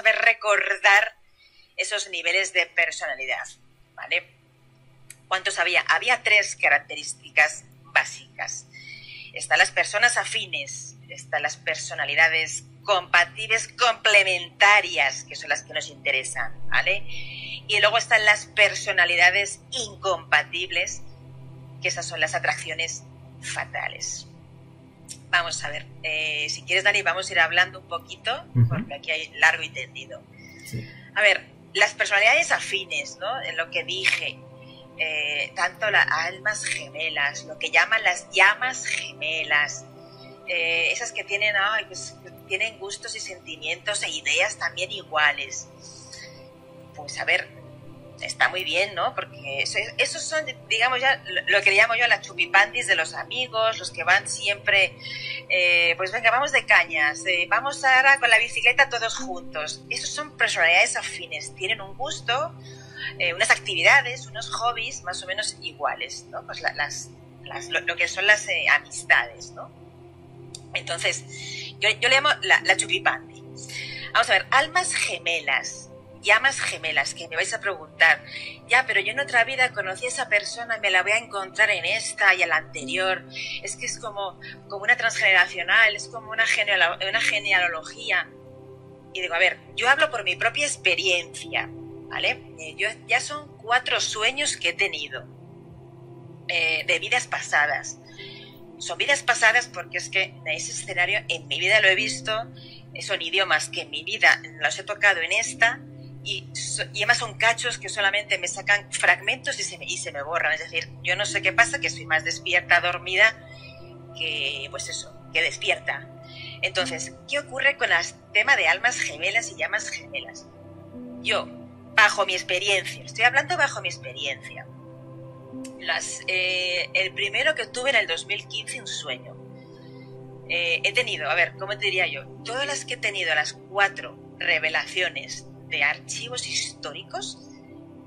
a ver recordar esos niveles de personalidad, ¿vale? ¿Cuántos había? Había 3 características básicas. Están las personas afines, están las personalidades compatibles complementarias, que son las que nos interesan, ¿vale? Y luego están las personalidades incompatibles, que esas son las atracciones fatales. Vamos a ver, si quieres, Dani, vamos a ir hablando un poquito, porque aquí hay largo y tendido. Sí. A ver, las personalidades afines, ¿no? En lo que dije, tanto las almas gemelas, lo que llaman las llamas gemelas, esas que tienen, pues, tienen gustos y sentimientos e ideas también iguales. Pues a ver, está muy bien, ¿no? Porque esos son, digamos, ya lo que le llamo yo a las chupipandis de los amigos, los que van siempre, pues venga, vamos de cañas, vamos ahora con la bicicleta todos juntos. Esos son personalidades afines, tienen un gusto, unas actividades, unos hobbies más o menos iguales, ¿no? Pues lo que son las amistades, ¿no? Entonces, yo le llamo la chupipandi. Vamos a ver, almas gemelas, llamas gemelas, que me vais a preguntar, ya, pero yo en otra vida conocí a esa persona y me la voy a encontrar en esta y a la anterior. Es que es como una transgeneracional, es como una genealogía. Y digo, a ver, yo hablo por mi propia experiencia, ¿vale? Ya son 4 sueños que he tenido de vidas pasadas. Son vidas pasadas porque es que ese escenario en mi vida lo he visto, son idiomas que en mi vida los he tocado en esta, y además son cachos que solamente me sacan fragmentos y se me borran. Es decir, yo no sé qué pasa, que soy más despierta dormida que, pues eso, que despierta. Entonces, ¿qué ocurre con el tema de almas gemelas y llamas gemelas? Yo, bajo mi experiencia, estoy hablando bajo mi experiencia, el primero que tuve en el 2015, un sueño. He tenido, a ver, ¿cómo te diría yo? Todas las que he tenido, las 4 revelaciones de archivos históricos,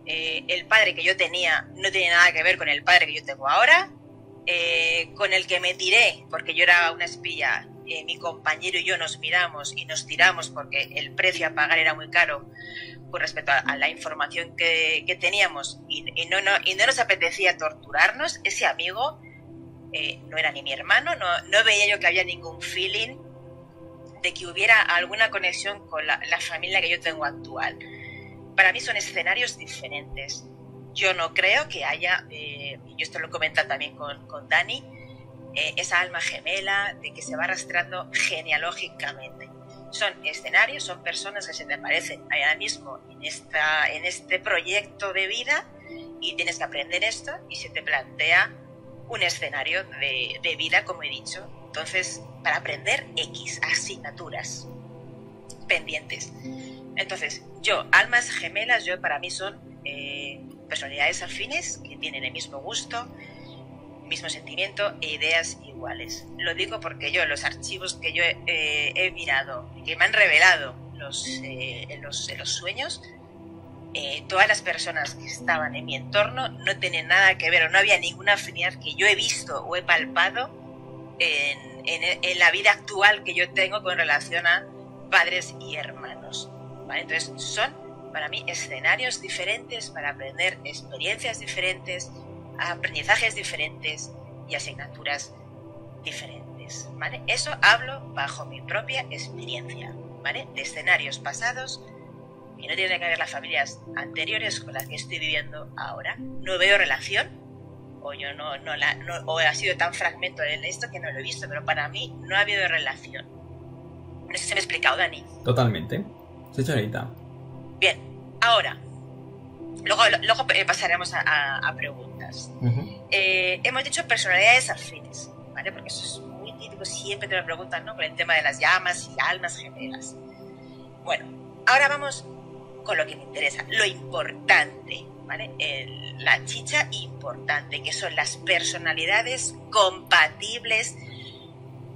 el padre que yo tenía no tiene nada que ver con el padre que yo tengo ahora, con el que me tiré, porque yo era una espía, mi compañero y yo nos miramos y nos tiramos porque el precio a pagar era muy caro con respecto a la información que teníamos, y no nos apetecía torturarnos. Ese amigo no era ni mi hermano, no veía yo que había ningún feeling de que hubiera alguna conexión con la familia que yo tengo actual. Para mí son escenarios diferentes. Yo no creo que haya, y yo esto lo comento también con Dani, esa alma gemela de que se va arrastrando genealógicamente. Son escenarios, son personas que se te aparecen ahora mismo en este proyecto de vida, y tienes que aprender esto y se te plantea un escenario de vida, como he dicho. Entonces, para aprender X asignaturas pendientes. Entonces, almas gemelas, para mí son personalidades afines que tienen el mismo gusto, mismo sentimiento e ideas iguales. Lo digo porque yo, los archivos que yo he mirado y que me han revelado en los sueños, todas las personas que estaban en mi entorno no tienen nada que ver, o no había ninguna afinidad que yo he visto o he palpado en la vida actual que yo tengo con relación a padres y hermanos, ¿vale? Entonces son para mí escenarios diferentes para aprender, experiencias diferentes, aprendizajes diferentes y asignaturas diferentes, ¿vale? Eso hablo bajo mi propia experiencia, ¿vale? De escenarios pasados que no tienen que ver las familias anteriores con las que estoy viviendo ahora. No veo relación, o yo o ha sido tan fragmento en esto que no lo he visto, pero para mí no ha habido relación. No sé si me he explicado, Dani. Totalmente. Sí, señorita. Bien, ahora, luego pasaremos a preguntas. Hemos dicho personalidades afines, ¿vale? Porque eso es muy típico, siempre te lo preguntan, ¿no? Con el tema de las llamas y almas gemelas. Bueno, ahora vamos con lo que me interesa, lo importante, ¿vale? La chicha importante, que son las personalidades compatibles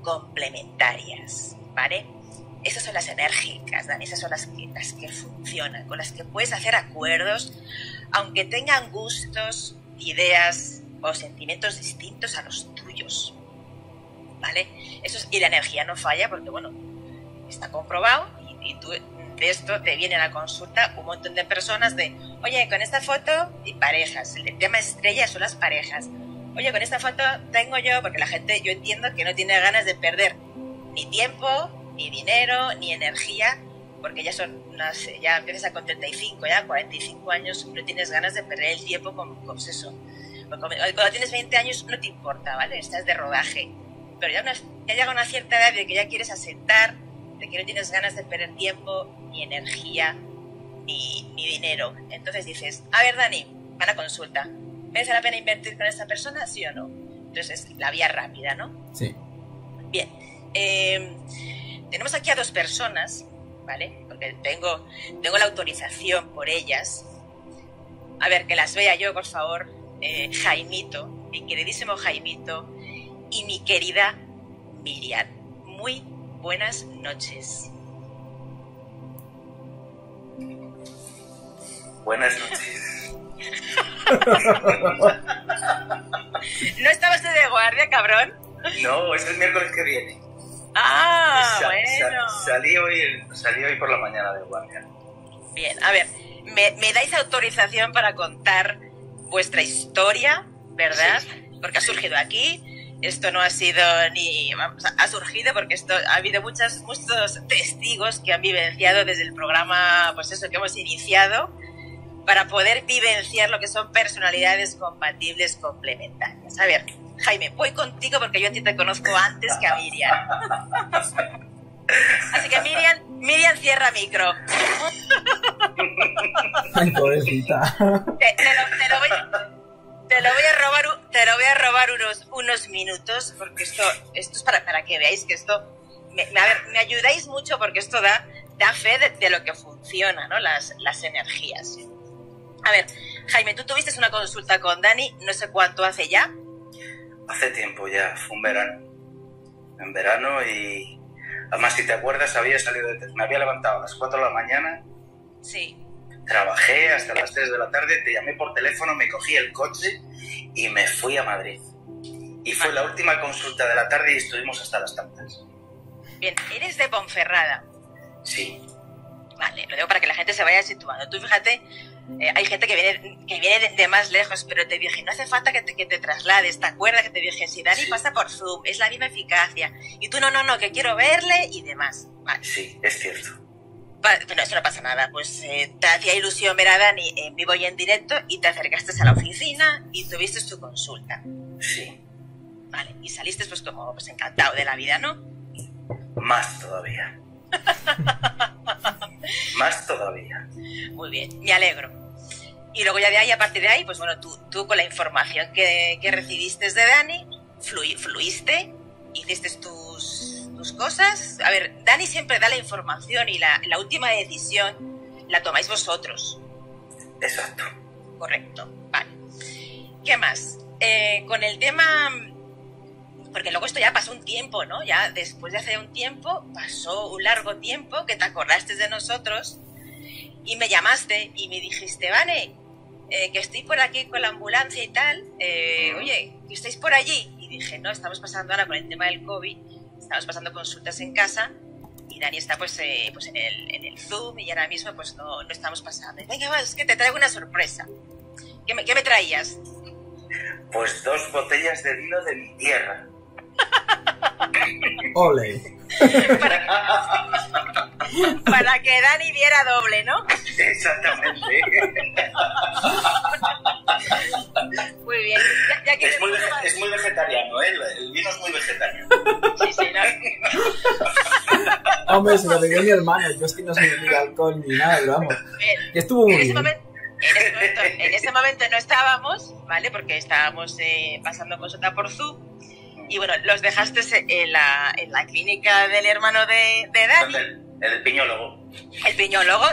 complementarias, ¿vale? Esas son las enérgicas, Dani, esas son las que funcionan, con las que puedes hacer acuerdos, aunque tengan gustos, ideas o sentimientos distintos a los tuyos, ¿vale? Y la energía no falla porque, bueno, está comprobado y tú de esto te vienen a consulta un montón de personas de, oye, con esta foto, y parejas, el tema estrella son las parejas. Oye, con esta foto tengo yo, porque la gente, yo entiendo que no tiene ganas de perder ni tiempo, ni dinero, ni energía, porque ya son ya empiezas con 35, ya 45 años, no tienes ganas de perder el tiempo con eso. Cuando tienes 20 años no te importa, ¿vale? Estás de rodaje. Pero ya llega una cierta edad de que ya quieres asentar, de que no tienes ganas de perder tiempo, ni energía, ni dinero. Entonces dices, a ver, Dani, van a consulta. ¿Merece la pena invertir con esta persona, sí o no? Entonces, la vía rápida, ¿no? Sí. Bien. Tenemos aquí a dos personas, ¿vale? Porque tengo la autorización por ellas. A ver, que las vea yo, por favor. Jaimito, mi queridísimo Jaimito, y mi querida Miriam. Muy buenas noches. Buenas noches. ¿No estabas tú de guardia, cabrón? No, es el miércoles que viene. Ah, bueno. Salí hoy por la mañana de guardia. Bien, a ver, ¿me dais autorización para contar vuestra historia, verdad? Sí. Porque ha surgido aquí. Esto no ha sido ni... Ha surgido porque ha habido muchos testigos que han vivenciado desde el programa, pues eso, que hemos iniciado, para poder vivenciar lo que son personalidades compatibles complementarias. A ver, Jaime, voy contigo porque yo a ti te conozco antes que a Miriam. Así que Miriam cierra micro. Ay, pobrecita. Te lo voy a robar unos minutos, porque esto es para que veáis que esto... me ayudáis mucho porque esto da fe de lo que funciona, ¿no? Las energías. A ver, Jaime, tú tuviste una consulta con Dani, no sé cuánto hace ya. Hace tiempo ya, fue un verano. En verano y... Además, si te acuerdas, me había levantado a las 4 de la mañana. Sí. Trabajé hasta las 3 de la tarde, te llamé por teléfono, me cogí el coche y me fui a Madrid. Y fue la última consulta de la tarde y estuvimos hasta las tantas. Bien, ¿eres de Ponferrada? Sí. Vale, lo digo para que la gente se vaya situando. Tú fíjate, hay gente que viene de más lejos, pero te dije, no hace falta que te traslades. ¿Te acuerdas que te dije, si Dani pasa por Zoom, es la misma eficacia? Y tú, no, que quiero verle y demás. Vale. Sí, es cierto. Bueno, eso no pasa nada, pues te hacía ilusión ver a Dani en vivo y en directo y te acercaste a la oficina y tuviste tu consulta. Sí. Vale, y saliste pues como pues encantado de la vida, ¿no? Más todavía. Más todavía. Muy bien, me alegro. Y luego ya de ahí, a partir de ahí, pues bueno, tú con la información que recibiste de Dani, fluiste, hiciste tus cosas. A ver, Dani siempre da la información y la última decisión la tomáis vosotros. Exacto. Correcto, vale. ¿Qué más? Con el tema... Porque luego esto ya pasó un tiempo, ¿no? Ya después de hace un tiempo, pasó un largo tiempo que te acordaste de nosotros y me llamaste y me dijiste, Vane, que estoy por aquí con la ambulancia y tal, oye, que estáis por allí. Y dije, no, estamos pasando ahora con el tema del COVID, estamos pasando consultas en casa y Dani está pues en el Zoom y ahora mismo pues no estamos pasando. Y, venga, va, es que te traigo una sorpresa. ¿Qué me traías? Pues 2 botellas de vino de mi tierra. Ole. Para que Dani viera doble, ¿no? Exactamente. Muy bien. Ya que es muy vegetariano, ¿eh? El vino es muy vegetariano. Sí, ¿no? Hombre, se lo bebió mi hermano. Yo es que no soy ni de alcohol ni nada, pero vamos. Que estuvo muy bien. En ese momento no estábamos, ¿vale? Porque estábamos pasando consulta por Zoom. Y bueno, los dejaste en la clínica del hermano de Dani. El piñólogo. El piñólogo,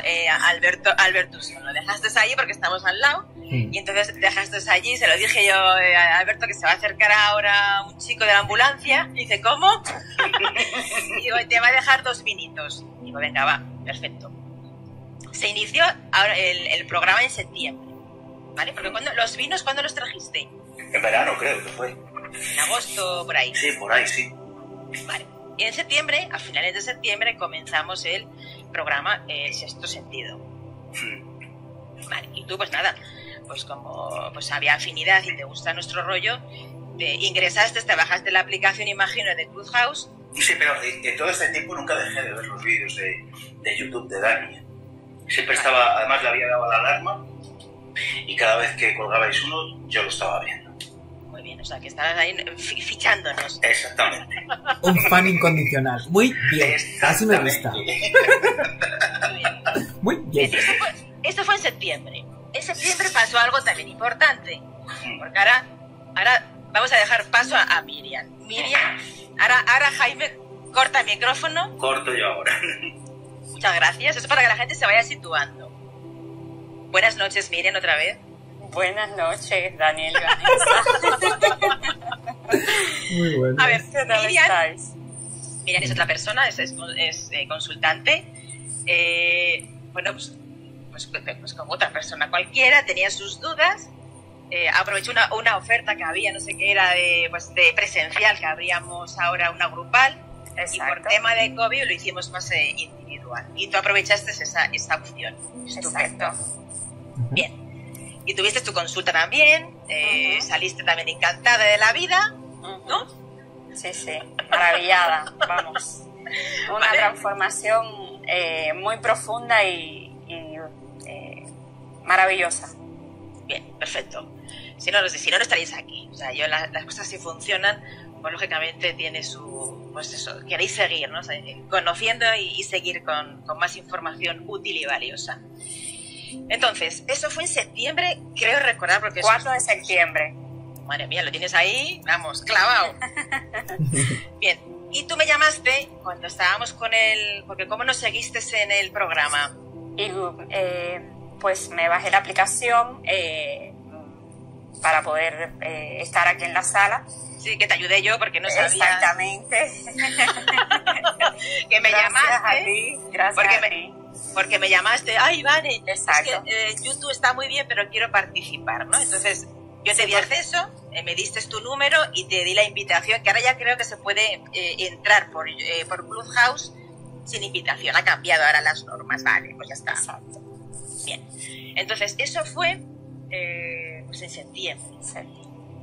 Albertus. Lo dejaste allí porque estamos al lado. Y entonces dejaste allí, se lo dije yo a Alberto que se va a acercar ahora un chico de la ambulancia. Y dice, ¿cómo? Y digo, te va a dejar 2 vinitos. Y digo, venga, va, perfecto. Se inició ahora el programa en septiembre, ¿vale? Porque los vinos, ¿cuándo los trajiste? En verano creo que fue. En agosto, por ahí. Sí, por ahí, sí. Vale. Y en septiembre, a finales de septiembre, comenzamos el programa El Sexto Sentido. Vale, y tú pues nada, pues como pues había afinidad y te gusta nuestro rollo, te ingresaste, te bajaste la aplicación, imagino, de Clubhouse. Sí, pero en todo este tiempo nunca dejé de ver los vídeos de YouTube de Dani. Siempre estaba, además le había dado la alarma y cada vez que colgabais uno yo lo estaba viendo. Muy bien, o sea que estabas ahí fichándonos. Exactamente. Un fan incondicional. Muy bien, así me gusta. Muy bien. Muy bien. Esto fue en septiembre. En septiembre pasó algo también importante, porque ahora vamos a dejar paso a Miriam. Miriam, ahora Jaime corta el micrófono. Corto yo ahora. Muchas gracias, eso es para que la gente se vaya situando. Buenas noches, Miriam, otra vez. Buenas noches, Daniel y Vanessa. Muy bueno. A ver, ¿Qué tal estáis? Miriam es otra persona, es consultante. Bueno, pues como otra persona cualquiera, tenía sus dudas. Aprovechó una oferta que había, no sé qué era, de presencial, que abríamos ahora una grupal. Exacto. Y por tema de COVID lo hicimos más individual. Y tú aprovechaste esa opción. Exacto. Bien. Y tuviste tu consulta también, saliste también encantada de la vida, ¿no? Sí, maravillada, vamos. Una transformación muy profunda y maravillosa. Bien, perfecto. Si no estaréis aquí. O sea, las cosas si funcionan, pues lógicamente tiene su, pues eso, queréis seguir, ¿no? O sea, conociendo y seguir con más información útil y valiosa. Entonces, eso fue en septiembre, creo recordar, porque 4 de septiembre. Madre mía, lo tienes ahí, vamos, clavado. Bien, y tú me llamaste cuando estábamos con porque ¿cómo nos seguiste en el programa? Y pues me bajé la aplicación para poder estar aquí en la sala. Sí, que te ayudé yo porque no sabía. Exactamente. Que me llamaste. A ti, gracias a ti. Porque me llamaste, ay, Vane, exacto. Es que YouTube está muy bien, pero quiero participar, ¿no? Entonces, yo te di acceso, me diste tu número y te di la invitación, que ahora ya creo que se puede entrar por Clubhouse sin invitación. Ha cambiado ahora las normas, vale, pues ya está. Exacto. Bien. Entonces, eso fue pues en septiembre. Sí.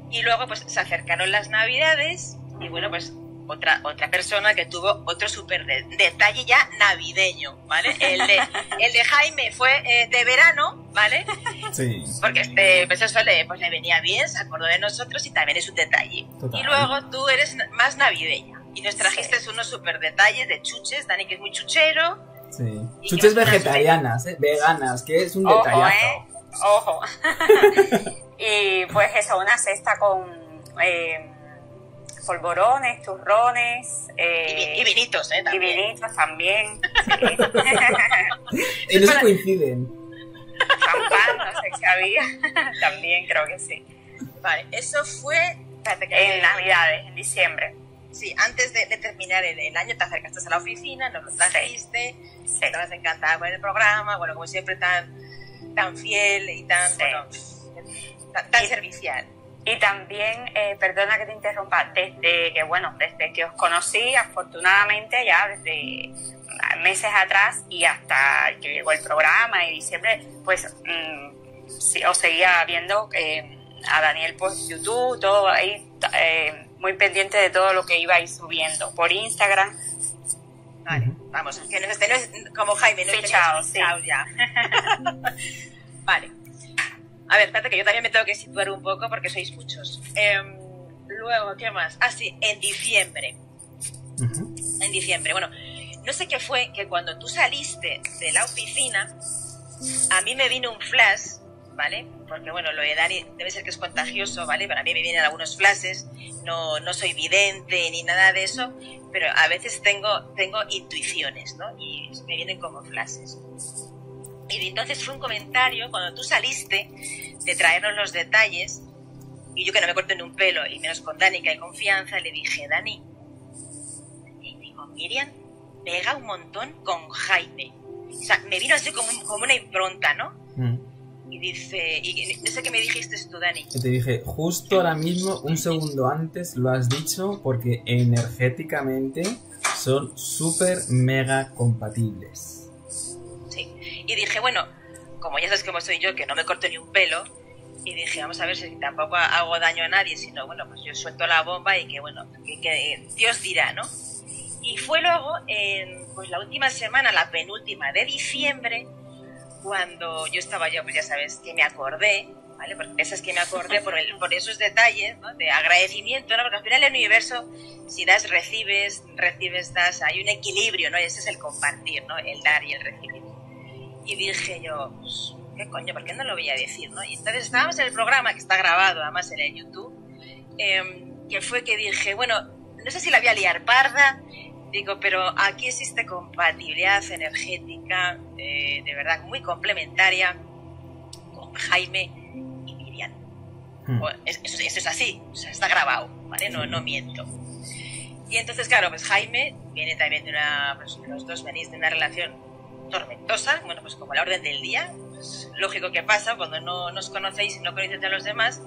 Y luego, pues, se acercaron las Navidades y, bueno, pues, otra persona que tuvo otro súper detalle ya navideño, ¿vale? El de Jaime fue de verano, ¿vale? Sí. Porque pues eso le venía bien, se acordó de nosotros y también es un detalle. Total. Y luego tú eres más navideña y nos trajiste unos súper detalles de chuches, Dani que es muy chuchero. Sí. Chuches vegetarianas, veganas, que es un detallazo. Ojo. Y pues eso, una cesta con polvorones, turrones y vinitos, también. Y vinitos también. Sí. En eso coinciden. Champán, no sé si había. También creo que sí. Vale, eso fue en Navidades, en diciembre. Sí, antes de terminar el año te acercaste a la oficina, nos lo trajiste, sí. Estabas encantada con el programa, bueno, como siempre tan fiel y tan, bueno, tan servicial. Y también, perdona que te interrumpa, desde que os conocí, afortunadamente ya desde meses atrás y hasta que llegó el programa y diciembre, pues sí, os seguía viendo a Daniel por YouTube, todo ahí, muy pendiente de todo lo que ibais subiendo por Instagram. Vale, vamos, que no es como Jaime, no fichado, sí. Ya. Vale. A ver, espérate que yo también me tengo que situar un poco porque sois muchos. Luego, ¿qué más? Ah, sí, en diciembre. En diciembre, bueno, no sé qué fue que cuando tú saliste de la oficina, a mí me vino un flash, ¿vale? Porque, bueno, lo de Dani debe ser que es contagioso, ¿vale? Pero a mí me vienen algunos flashes, no soy vidente ni nada de eso, pero a veces tengo intuiciones, ¿no? Y me vienen como flashes. Y entonces fue un comentario cuando tú saliste de traernos los detalles y yo que no me corto ni un pelo y menos con Dani que hay confianza, le dije, Dani, y digo, Miriam pega un montón con Jaime. O sea, me vino así como una impronta, ¿no? Y dice, y no sé qué me dijiste tú, Dani. Te dije, justo ahora mismo, un segundo antes lo has dicho porque energéticamente son súper mega compatibles. Y dije, bueno, como ya sabes cómo soy yo, que no me corto ni un pelo, y dije, vamos a ver si tampoco hago daño a nadie, sino, bueno, pues yo suelto la bomba y que, bueno, que Dios dirá, ¿no? Y fue luego, pues la última semana, la penúltima de diciembre, cuando yo estaba yo, pues ya sabes, que me acordé, ¿vale? Porque esas que me acordé por esos detalles, ¿no? De agradecimiento, ¿no? Porque al final en el universo, si das, recibes, das, hay un equilibrio, ¿no? Y ese es el compartir, ¿no? El dar y el recibir. Y dije yo, pues, ¿qué coño? ¿Por qué no lo voy a decir, no? Y entonces estábamos en el programa, que está grabado además en el YouTube, que fue que dije, bueno, no sé si la voy a liar parda, digo, pero aquí existe compatibilidad energética, de verdad, muy complementaria con Jaime y Miriam. Bueno, eso es así, o sea, está grabado, ¿vale? No miento. Y entonces, claro, pues Jaime viene también de pues los dos venís de una relación tormentosa, bueno, pues como la orden del día, pues lógico que pasa, cuando no nos conocéis y no conocéis a los demás,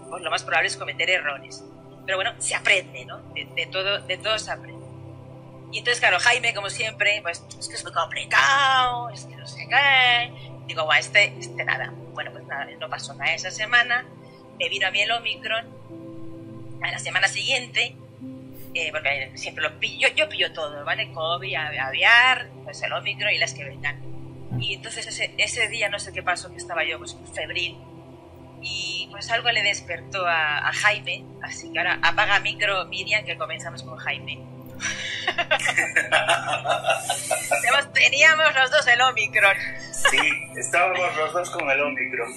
pues lo más probable es cometer errores. Pero bueno, se aprende, ¿no? De todo se aprende. Y entonces, claro, Jaime, como siempre, pues es que es muy complicado, es que no sé qué. Digo, bueno, este nada. Bueno, pues nada, no pasó nada esa semana. Me vino a mí el Omicron. A la semana siguiente, porque siempre lo pillo, yo pillo todo, ¿vale? COVID, aviar, pues el Omicron y las que vengan. Y entonces ese día no sé qué pasó, que estaba yo pues febril. Y pues algo le despertó a Jaime, así que ahora apaga micro, Miriam, que comenzamos con Jaime. Teníamos los dos el Omicron. Sí, estábamos los dos con el Omicron.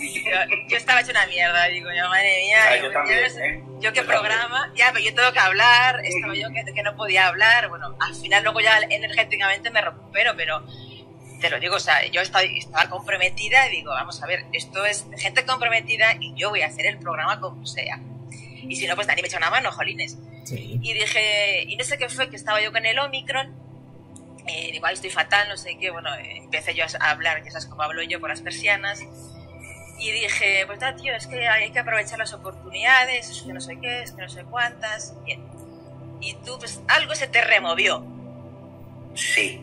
Yo estaba hecho una mierda, digo yo, madre mía. Yo también, yo qué programa, también. Ya, pero yo tengo que hablar, estaba yo que no podía hablar. Bueno, al final luego ya energéticamente me recupero, pero te lo digo, o sea, yo estaba comprometida y digo, vamos a ver, esto es gente comprometida y yo voy a hacer el programa como sea. Y si no, pues Dani me echa una mano, jolines. Sí. Y dije, y no sé qué fue, que estaba yo con el Omicron, digo, ay, estoy fatal, no sé qué, bueno, empecé yo a hablar, ya sabes cómo hablo yo, por las persianas, y dije, pues nada, tío, es que hay que aprovechar las oportunidades, es que no sé qué, es que no sé cuántas, y tú, pues algo se te removió. Sí.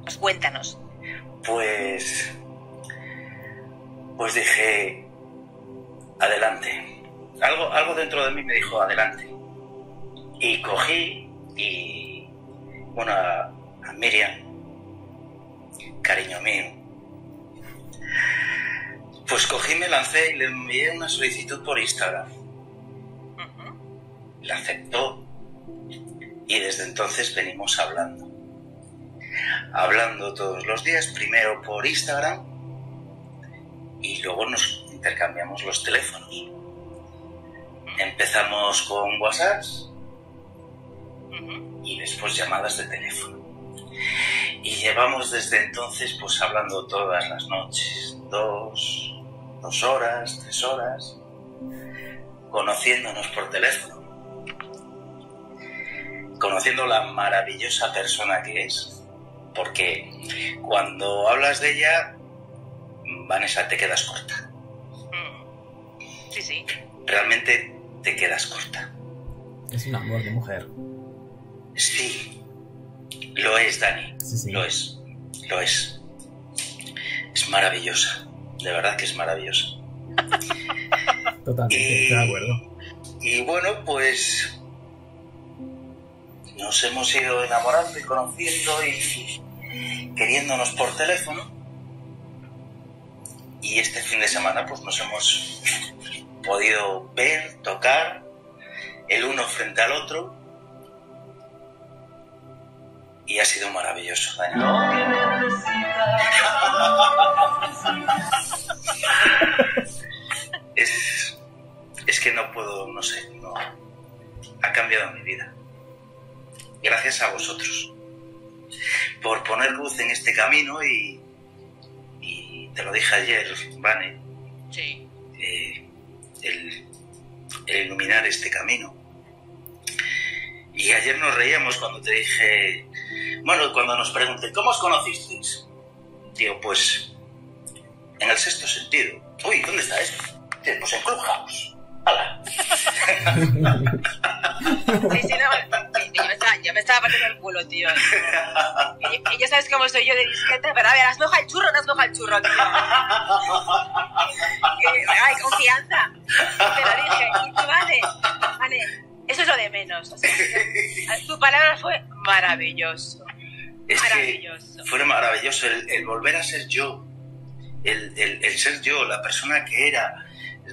Pues cuéntanos. Pues dije, adelante. Algo dentro de mí me dijo, adelante. Y cogí y, bueno, a Miriam, cariño mío, pues cogí, me lancé y le envié una solicitud por Instagram. La aceptó y desde entonces venimos hablando todos los días, primero por Instagram y luego nos intercambiamos los teléfonos. Empezamos con WhatsApp y después llamadas de teléfono. Y llevamos desde entonces pues hablando todas las noches, 2 horas, 3 horas, conociéndonos por teléfono, conociendo la maravillosa persona que es, porque cuando hablas de ella, Vanessa, te quedas corta. Sí, sí. Realmente te quedas corta. Es un amor de mujer. Sí, lo es, Dani. Sí. Lo es. Es maravillosa. De verdad que es maravillosa. Totalmente, estoy de acuerdo. Y bueno, pues nos hemos ido enamorando y conociendo y queriéndonos por teléfono. Y este fin de semana pues nos hemos podido ver, tocar, el uno frente al otro, y ha sido maravilloso, Dani. Es que no puedo, no sé, no, ha cambiado mi vida. Gracias a vosotros por poner luz en este camino y te lo dije ayer, Vane. Sí. El iluminar este camino. Y ayer nos reíamos cuando te dije, bueno, cuando nos pregunté, ¿cómo os conocisteis? Digo, pues en el sexto sentido. Uy, ¿dónde está esto? Pues en Clubhouse. ¡Hala! Sí, no, Yo me estaba partiendo el culo, tío. Y ya sabes cómo soy yo de disqueta, pero a ver, ¿has mojado el churro o no has mojado el churro, tío? Ay, confianza. Te lo dije. Y tú, vale. Eso es lo de menos. O sea, tu palabra fue maravilloso. Maravilloso. Fue maravilloso el volver a ser yo. El ser yo, la persona que era.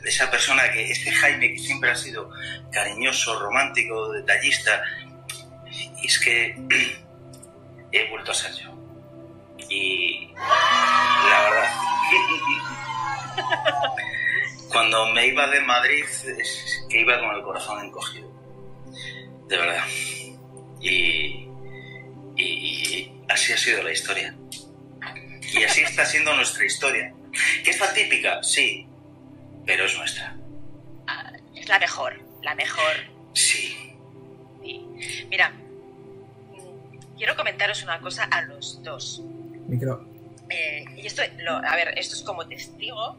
Esa persona que, ese Jaime que siempre ha sido cariñoso, romántico, detallista, y es que he vuelto a ser yo. Y la verdad, cuando me iba de Madrid, es que iba con el corazón encogido, de verdad. Y así ha sido la historia. Y así está siendo nuestra historia. ¿Que es atípica? Sí. Pero es nuestra. Es la mejor. Sí. Mira, quiero comentaros una cosa a los dos. Micro. Y esto, esto es como testigo,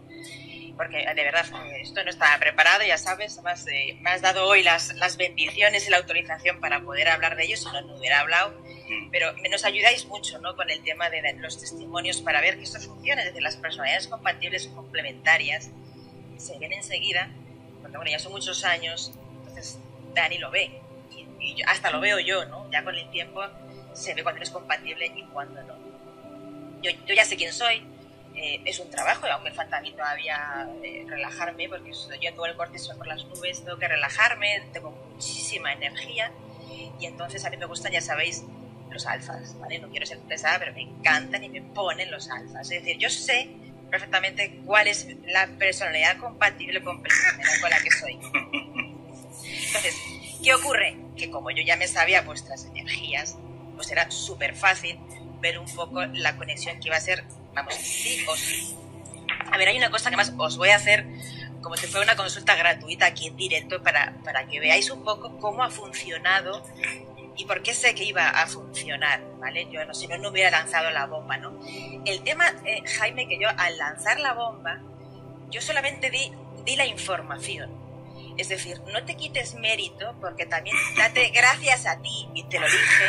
porque de verdad esto no estaba preparado, ya sabes, además me has dado hoy las bendiciones y la autorización para poder hablar de ello, si no hubiera hablado. Pero nos ayudáis mucho, ¿no?, con el tema de los testimonios para ver que esto funciona, es decir, las personalidades compatibles y complementarias se ven enseguida, porque bueno, ya son muchos años, entonces Dani lo ve, y hasta lo veo yo, ¿no? Ya con el tiempo se ve cuando eres compatible y cuando no. Yo ya sé quién soy, es un trabajo, aunque falta a mí todavía relajarme, porque yo todo el cortisol por las nubes, tengo que relajarme, tengo muchísima energía, y entonces a mí me gustan, ya sabéis, los alfas, ¿vale? No quiero ser pesada, pero me encantan y me ponen los alfas, es decir, yo sé perfectamente cuál es la personalidad compatible con la que soy. Entonces, ¿qué ocurre? Que como yo ya me sabía vuestras energías, pues era súper fácil ver un poco la conexión que iba a ser, vamos, sí o sí. A ver, hay una cosa que más os voy a hacer como si fuera una consulta gratuita aquí en directo para que veáis un poco cómo ha funcionado y por qué sé que iba a funcionar, ¿vale? Yo si no hubiera lanzado la bomba, ¿no? El tema, Jaime, que yo al lanzar la bomba, yo solamente di la información. Es decir, no te quites mérito, porque también date gracias a ti, y te lo dije,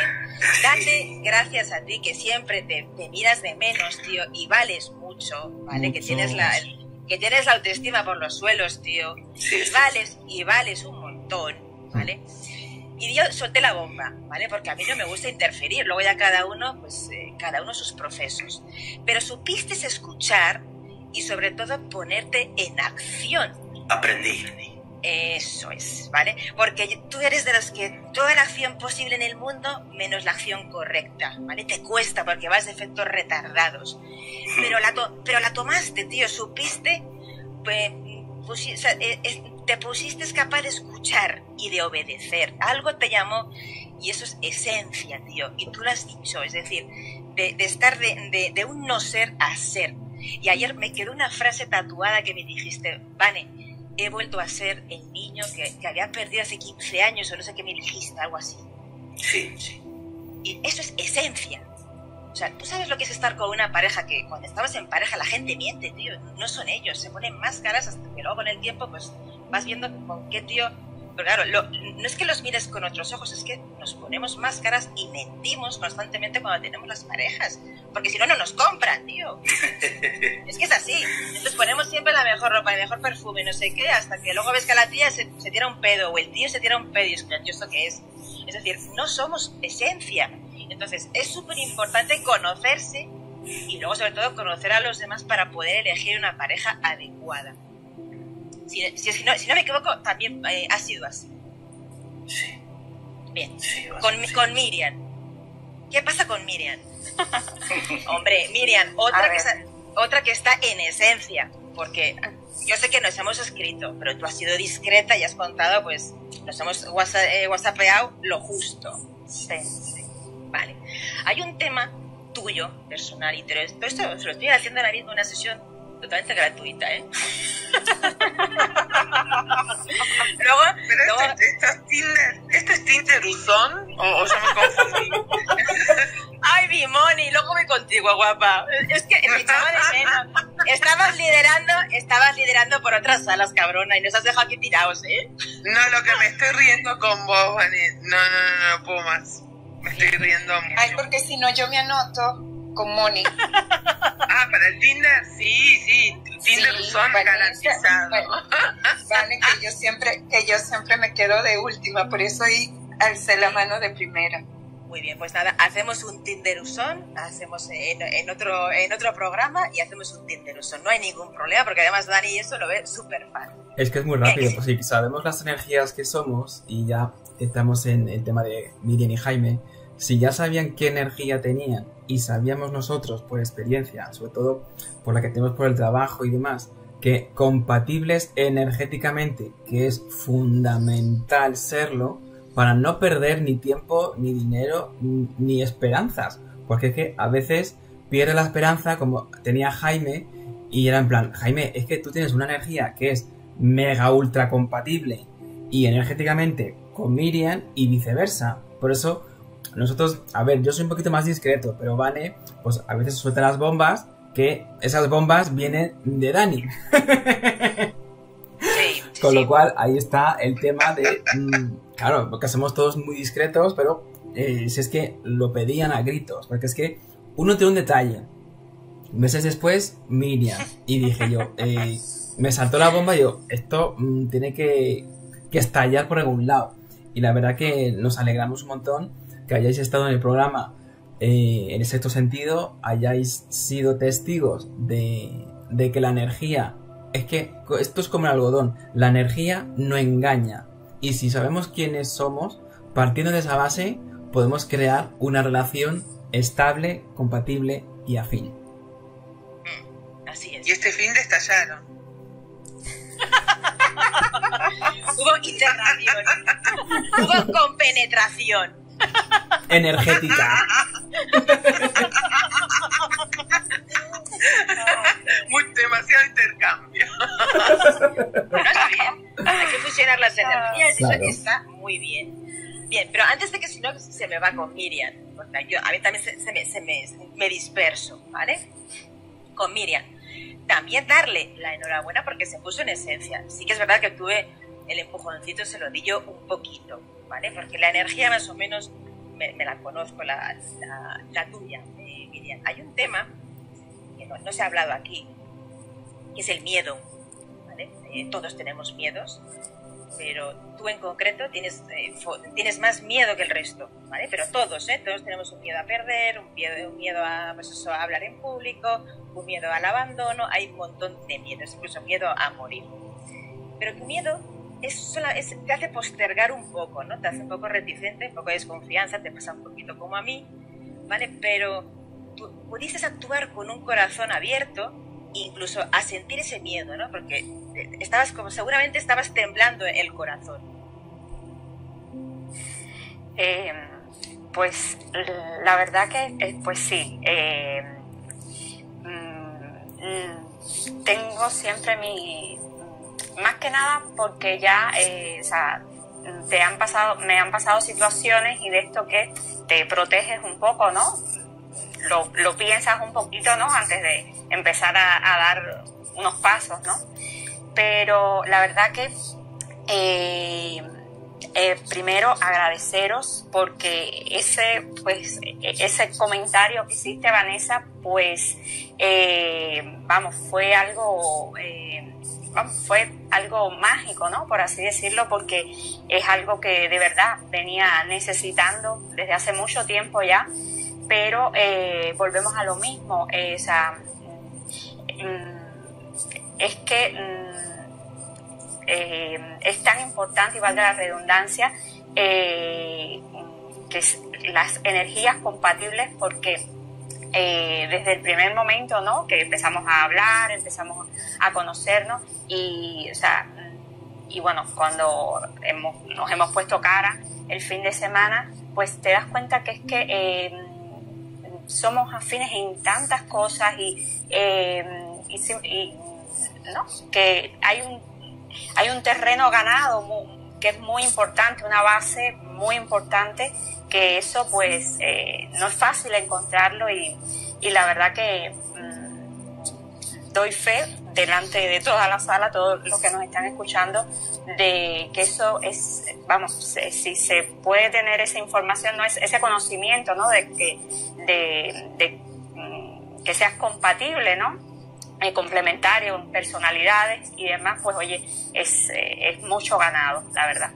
date gracias a ti, que siempre te miras de menos, tío, y vales mucho, ¿vale? Mucho. Que tienes la autoestima por los suelos, tío, sí, y vales un montón, ¿vale? Y yo solté la bomba, ¿vale? Porque a mí no me gusta interferir. Luego ya cada uno sus procesos. Pero supiste escuchar y sobre todo ponerte en acción. Aprendí. Eso es, ¿vale? Porque tú eres de los que toda la acción posible en el mundo menos la acción correcta, ¿vale? Te cuesta porque vas de efectos retardados. Pero la tomaste, tío. Supiste, pues, te pusiste capaz de escuchar y de obedecer. Algo te llamó y eso es esencia, tío. Y tú lo has dicho, es decir, de estar de un no ser a ser. Y ayer me quedó una frase tatuada que me dijiste, Vane, he vuelto a ser el niño que había perdido hace 15 años o no sé qué me dijiste, algo así. Sí. Y eso es esencia. O sea, tú sabes lo que es estar con una pareja que cuando estabas en pareja la gente miente, tío. No son ellos, se ponen máscaras hasta que luego con el tiempo pues vas viendo con qué tío... Pero claro, no es que los mires con otros ojos, es que nos ponemos máscaras y mentimos constantemente cuando tenemos las parejas. Porque si no, no nos compran, tío. Es que es así. Entonces ponemos siempre la mejor ropa, el mejor perfume, no sé qué, hasta que luego ves que la tía se tira un pedo o el tío se tira un pedo y es grandioso que es. Es decir, no somos esencia. Entonces es súper importante conocerse y luego sobre todo conocer a los demás para poder elegir una pareja adecuada. Si no me equivoco, también ha sido así. Sí. Bien. Sí, con Miriam. ¿Qué pasa con Miriam? Hombre, Miriam, otra que está en esencia, porque yo sé que nos hemos escrito, pero tú has sido discreta y has contado, pues, nos hemos whatsappeado lo justo. Sí. Vale. Hay un tema tuyo, personal, y todo esto se lo estoy haciendo ahora mismo en una sesión totalmente gratuita, ¿eh? luego ¿Esto es Tinder Uzón? ¿O yo me confundí? Ay, mi Moni, loco voy contigo, guapa. Es que me echaba de menos. estabas liderando por otras salas, cabrona, y nos has dejado aquí tirados, ¿eh? No, lo que me estoy riendo con vos, Vani. No puedo más. Me estoy riendo mucho. Ay, porque si no yo me anoto con Moni. Ah, para el Tinder, sí. Tinder Sí, son Vanessa, garantizados. Vale, que yo siempre me quedo de última, por eso ahí alcé la mano de primera. Muy bien, pues nada, hacemos un Tinderusón, hacemos en otro programa y hacemos un Tinderusón. No hay ningún problema, porque además Dani eso lo ve súper fan. Es que es muy rápido, pues si sabemos las energías que somos y ya estamos en el tema de Miriam y Jaime, si ya sabían qué energía tenían y sabíamos nosotros por experiencia, sobre todo por la que tenemos por el trabajo y demás, que compatibles energéticamente, que es fundamental serlo, para no perder ni tiempo, ni dinero, ni esperanzas. Porque es que a veces pierde la esperanza, como tenía Jaime, y era en plan, Jaime, es que tú tienes una energía que es mega ultra compatible y energéticamente con Miriam y viceversa. Por eso, nosotros, a ver, yo soy un poquito más discreto, pero Vane, pues a veces suelta las bombas, que esas bombas vienen de Dani. Con lo cual, ahí está el tema de... claro, porque somos todos muy discretos, pero si es que lo pedían a gritos. Porque es que uno tiene un detalle. Meses después, Miriam. Y dije yo, me saltó la bomba y yo, esto tiene que estallar por algún lado. Y la verdad que nos alegramos un montón que hayáis estado en el programa en ese sentido, hayáis sido testigos de que la energía... Es que esto es como el algodón, la energía no engaña. Y si sabemos quiénes somos, partiendo de esa base, podemos crear una relación estable, compatible y afín. Así es. Y este fin de estallaron. Hubo integración. Hubo compenetración. Energética. Demasiado intercambio. Bueno, está bien. Hay que fusionar las energías. Claro. Eso está muy bien. Bien, pero antes de que si no se me va con Miriam, porque a mí también me disperso, ¿vale? Con Miriam. También darle la enhorabuena porque se puso en esencia. Sí que es verdad que tuve el empujoncito, se lo di yo un poquito, ¿vale? Porque la energía más o menos me la conozco, la tuya, Miriam. Hay un tema que no se ha hablado aquí, que es el miedo, ¿vale? Todos tenemos miedos, pero tú en concreto tienes más miedo que el resto, ¿vale? Pero todos tenemos un miedo a perder, un miedo a, pues eso, a hablar en público, un miedo al abandono, hay un montón de miedos, incluso miedo a morir. Pero tu miedo te hace postergar un poco, ¿no? Te hace un poco reticente, un poco de desconfianza, te pasa un poquito como a mí, ¿vale? Pero tú pudiste actuar con un corazón abierto, incluso a sentir ese miedo, ¿no? Porque seguramente estabas temblando el corazón. Pues la verdad que, pues sí. Tengo siempre más que nada porque ya, o sea, me han pasado situaciones y de esto que te proteges un poco, ¿no? Lo piensas un poquito, ¿no? Antes de empezar a dar unos pasos, ¿no? Pero la verdad que primero agradeceros porque ese comentario que hiciste, Vanessa, pues fue algo mágico, ¿no? Por así decirlo, porque es algo que de verdad venía necesitando desde hace mucho tiempo ya. Pero volvemos a lo mismo, es que es tan importante, y valga la redundancia, que las energías compatibles, porque desde el primer momento, ¿no? Que empezamos a hablar, empezamos a conocernos y bueno, cuando nos hemos puesto cara el fin de semana, pues te das cuenta que es que somos afines en tantas cosas y ¿no? Que hay un terreno ganado que es muy importante, una base muy importante, que eso pues no es fácil encontrarlo y la verdad que doy fe delante de toda la sala, todos los que nos están escuchando, de que eso es, vamos, si se puede tener esa información, no es ese conocimiento, ¿no? De que seas compatible, ¿no? Complementario, personalidades y demás, pues oye, es mucho ganado, la verdad.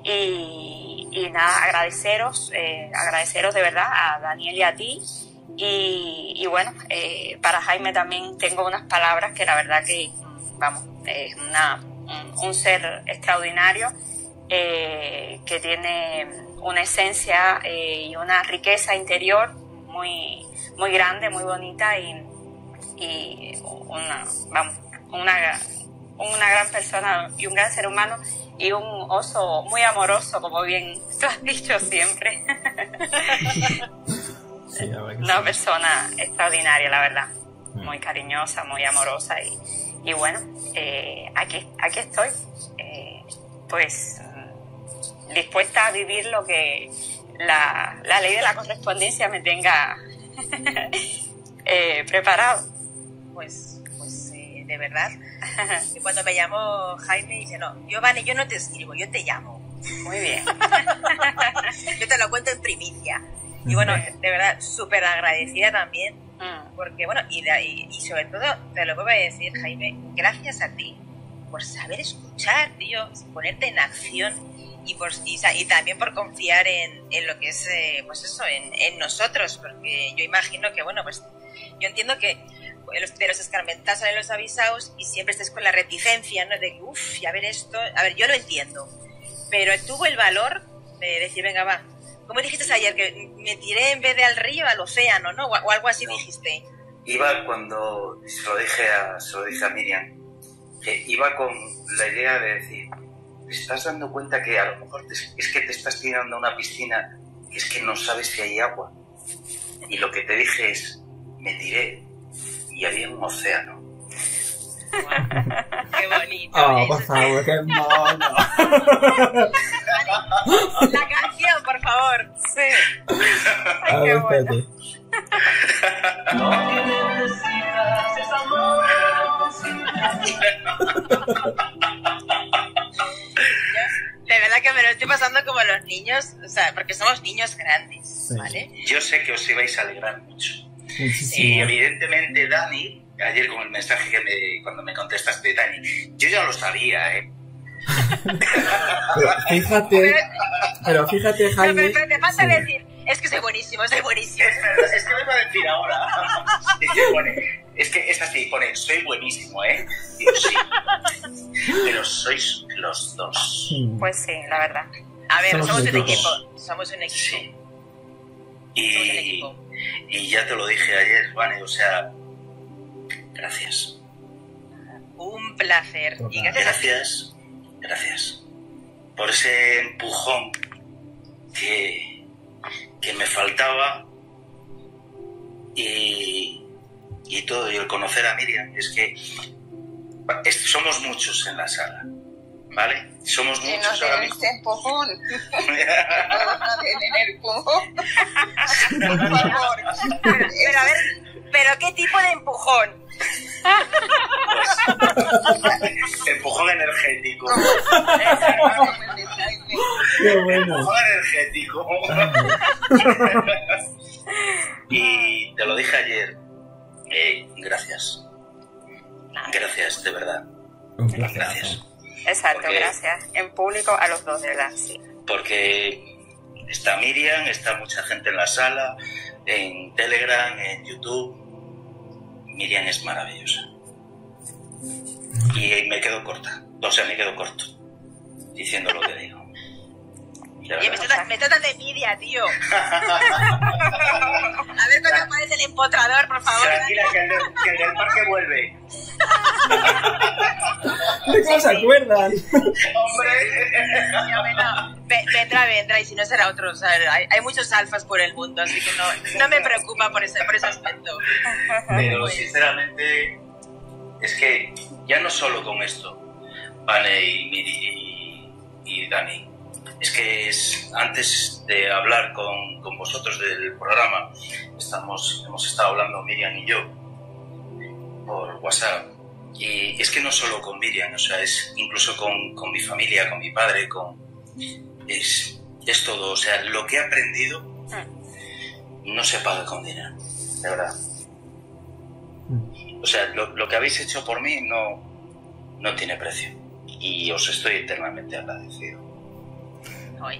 Y nada, agradeceros de verdad a Daniel y a ti. Y bueno, para Jaime también tengo unas palabras que la verdad que, vamos, es un ser extraordinario, que tiene una esencia y una riqueza interior muy, muy grande, muy bonita y una gran persona y un gran ser humano y un oso muy amoroso, como bien tú has dicho siempre. Sí, una persona extraordinaria, la verdad, muy cariñosa, muy amorosa y bueno, aquí estoy, pues dispuesta a vivir lo que la ley de la correspondencia me tenga preparado. Pues de verdad, que cuando me llamó Jaime dice, no, Vane, yo no te escribo, yo te llamo. Muy bien. Yo te lo cuento en primicia. Y bueno, de verdad, súper agradecida también, porque bueno, y sobre todo, te lo vuelvo a decir, Jaime, gracias a ti por saber escuchar, tío, ponerte en acción y también por confiar en lo que es, pues eso, en nosotros, porque yo imagino que, bueno, pues yo entiendo que de los escarmentados salen los avisados y siempre estés con la reticencia, ¿no? De que, uff, a ver esto, a ver, yo lo entiendo, pero tuvo el valor de decir, venga, va. ¿Cómo dijiste ayer? Que me tiré en vez de al río, al océano, ¿no? O algo así, no. Dijiste. Iba cuando, se lo dije a Miriam, que iba con la idea de decir, ¿te estás dando cuenta que a lo mejor es que te estás tirando a una piscina y es que no sabes si hay agua? Y lo que te dije es, me tiré y había un océano. Wow, ¡qué bonito! ¡Oh, por favor, qué mono! La canción, por favor. Sí. Ay, qué bueno. De verdad que me lo estoy pasando como los niños, o sea, porque somos niños grandes, sí. ¿Vale? Yo sé que os ibais a alegrar mucho. Muchísimo. Y evidentemente Dani, ayer con el mensaje cuando me contestaste, Dani, yo ya lo sabía, ¿eh? Pero fíjate, Jaime. Pero te falta decir, es que soy buenísimo. Es que me iba a decir ahora. Es que es así, pone, soy buenísimo, ¿eh? Digo, sí. Pero sois los dos. Pues sí, la verdad. A ver, somos un equipo. Somos un equipo. Sí. Y ya te lo dije ayer, Vane, o sea, gracias. Un placer. Y gracias por ese empujón que me faltaba y todo, y el conocer a Miriam, es que somos muchos en la sala, ¿vale? Somos muchos. Que nos den este empujón. Por favor. Pero a ver, ¿pero qué tipo de empujón? Pues, empujón energético. Qué bueno. Empujón energético. Y te lo dije ayer. Gracias. Gracias, de verdad. Un placer. Gracias. Exacto, gracias. En público a los dos, de verdad, sí. Porque está Miriam, está mucha gente en la sala, en Telegram, en YouTube. Miriam es maravillosa. Y me quedo corta. O sea, me quedo corto diciendo lo que digo. Oye, me tratan de envidia, tío. A ver cuándo aparece el empotrador, por favor. Tranquila, que el del parque vuelve. ¿De cómo se acuerdan? ¡Hombre! Vendrá, y si no será otro. O sea, hay muchos alfas por el mundo, así que no me preocupa por ese aspecto. Pero sinceramente, es que ya no solo con esto, Vane y Miri y Dani, es que antes de hablar con vosotros del programa, hemos estado hablando Miriam y yo, por WhatsApp. Y es que no solo con Miriam, o sea, es incluso con mi familia, con mi padre, es todo. O sea, lo que he aprendido no se paga con dinero, de verdad. O sea, lo que habéis hecho por mí no tiene precio. Y os estoy eternamente agradecido.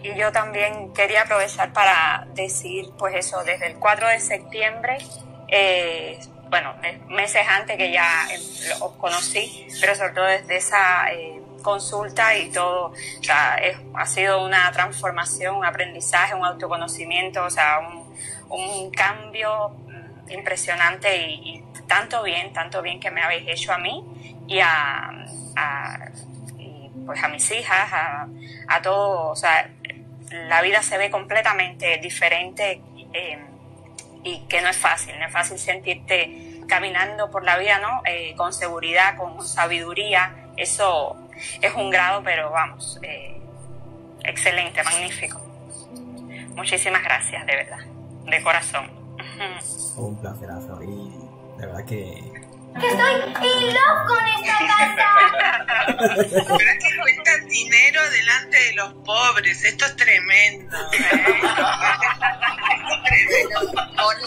Y yo también quería aprovechar para decir, pues eso, desde el 4 de septiembre, bueno, meses antes que ya os conocí, pero sobre todo desde esa consulta y todo, o sea, ha sido una transformación, un aprendizaje, un autoconocimiento, o sea, un cambio impresionante y tanto bien que me habéis hecho a mí y pues a mis hijas, a todo, o sea, la vida se ve completamente diferente y que no es fácil sentirte caminando por la vida, ¿no? Con seguridad, con sabiduría, eso es un grado, pero vamos, excelente, magnífico. Muchísimas gracias, de verdad, de corazón. Un placerazo y de verdad que estoy in love con esta casa. Pero es que cuestan dinero delante de los pobres. Esto es tremendo. Moni,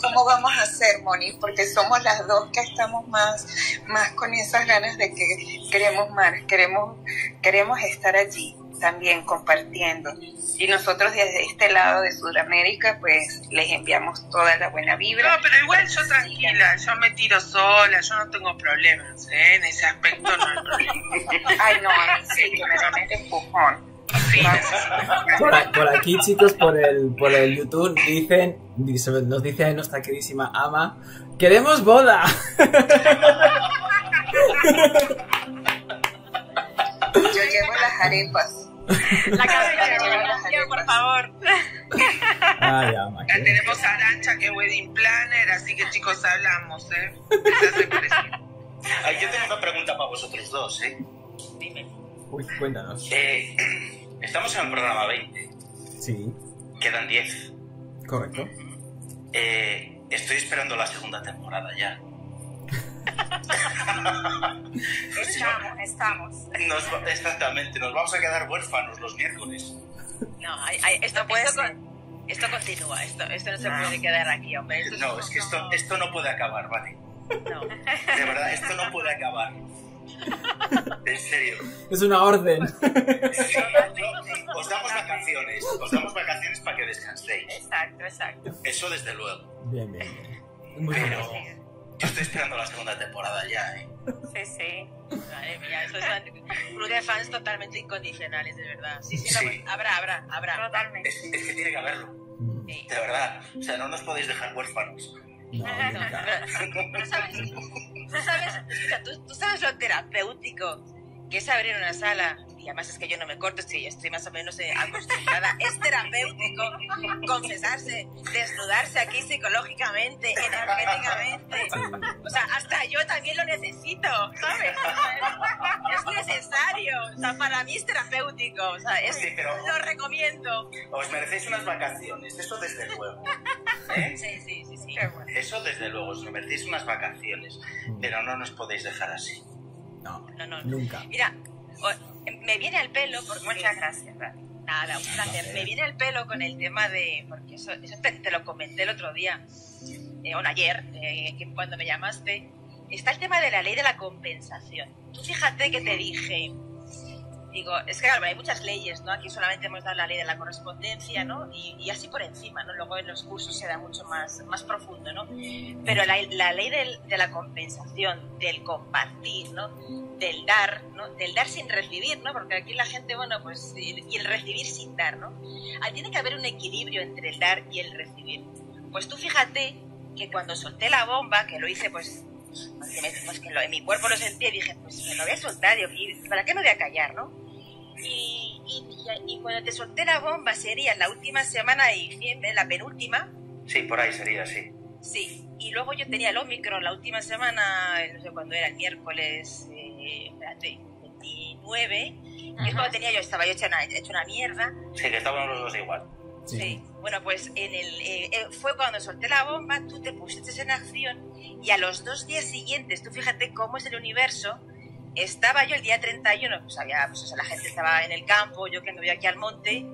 ¿cómo vamos a hacer, Moni? Porque somos las dos que estamos más con esas ganas de que queremos más, queremos estar allí también compartiendo. Y nosotros desde este lado de Sudamérica, pues les enviamos toda la buena vibra. No, pero igual yo tranquila, yo me tiro sola, yo no tengo problemas, en ese aspecto no hay problema. Ay, no, a mí sí, que me dan este empujón. Sí. por aquí, chicos, por el YouTube nos dice nuestra queridísima Ama, ¡queremos boda! Yo llevo las arepas. La canción, por favor. Ay, Ama, Ya tenemos a Arancha, que es wedding planner, así que chicos, hablamos, Se hace presente. Ay, yo tengo una pregunta para vosotros dos, Dime. Uy, cuéntanos. Estamos en el programa 20. Sí, Quedan 10. correcto. Estoy esperando la segunda temporada ya. Estamos. Exactamente, nos vamos a quedar huérfanos los miércoles. No, esto continúa, esto no se puede quedar aquí, hombre. No, es que esto no puede acabar, ¿vale? No. De verdad, esto no puede acabar. En serio. Es una orden. Sí, no, os damos vacaciones para que descanséis. Exacto. Eso desde luego. Bien. Muy Pero bien. yo estoy esperando la segunda temporada ya, Sí. Madre mía, eso es un club de fans totalmente incondicionales, de verdad. Sí, Sí. habrá. Totalmente. Es que tiene que haberlo. Sí. De verdad. O sea, no nos podéis dejar huérfanos. No, nunca. Pero tú sabes lo terapéutico que es abrir una sala, y además es que yo no me corto, estoy más o menos acostumbrada, es terapéutico confesarse, desnudarse aquí psicológicamente, energéticamente, o sea, hasta yo también lo necesito, ¿sabes? Es necesario, o sea, para mí es terapéutico, o sea, Sí, pero lo recomiendo. os merecéis unas vacaciones, eso desde luego. Sí. Eso desde luego, os merecéis unas vacaciones, pero no nos podéis dejar así. No, No. nunca. Mira, me viene al pelo, porque Muchas gracias. nada, un placer. Me viene al pelo con el tema de, porque eso te lo comenté el otro día, ayer, que cuando me llamaste, está el tema de la ley de la compensación. Tú fíjate que te dije, digo, es que claro, hay muchas leyes, ¿no? Aquí solamente hemos dado la ley de la correspondencia, ¿no? Y así por encima, ¿no? Luego en los cursos se da mucho más profundo, ¿no? Pero la ley de la compensación, del compartir, ¿no? Del dar, ¿no? Del dar sin recibir, ¿no? Porque aquí la gente, bueno, pues, y el recibir sin dar, ¿no? Tiene que haber un equilibrio entre el dar y el recibir. Pues tú fíjate que cuando solté la bomba, que lo hice, pues que en mi cuerpo lo sentí y dije, pues me lo voy a soltar, y ¿para qué me voy a callar, no? Y cuando te solté la bomba sería la última semana de diciembre, la penúltima. Sí, por ahí sería, sí. Sí, y luego yo tenía el Omicron la última semana, no sé cuándo era, el miércoles 29, que es cuando estaba yo hecha una mierda. Sí, que estábamos los dos igual. Sí. Bueno, pues fue cuando solté la bomba, tú te pusiste en acción y a los 2 días siguientes, tú fíjate cómo es el universo. Estaba yo el día 31, pues la gente estaba en el campo, yo que me voy aquí al monte,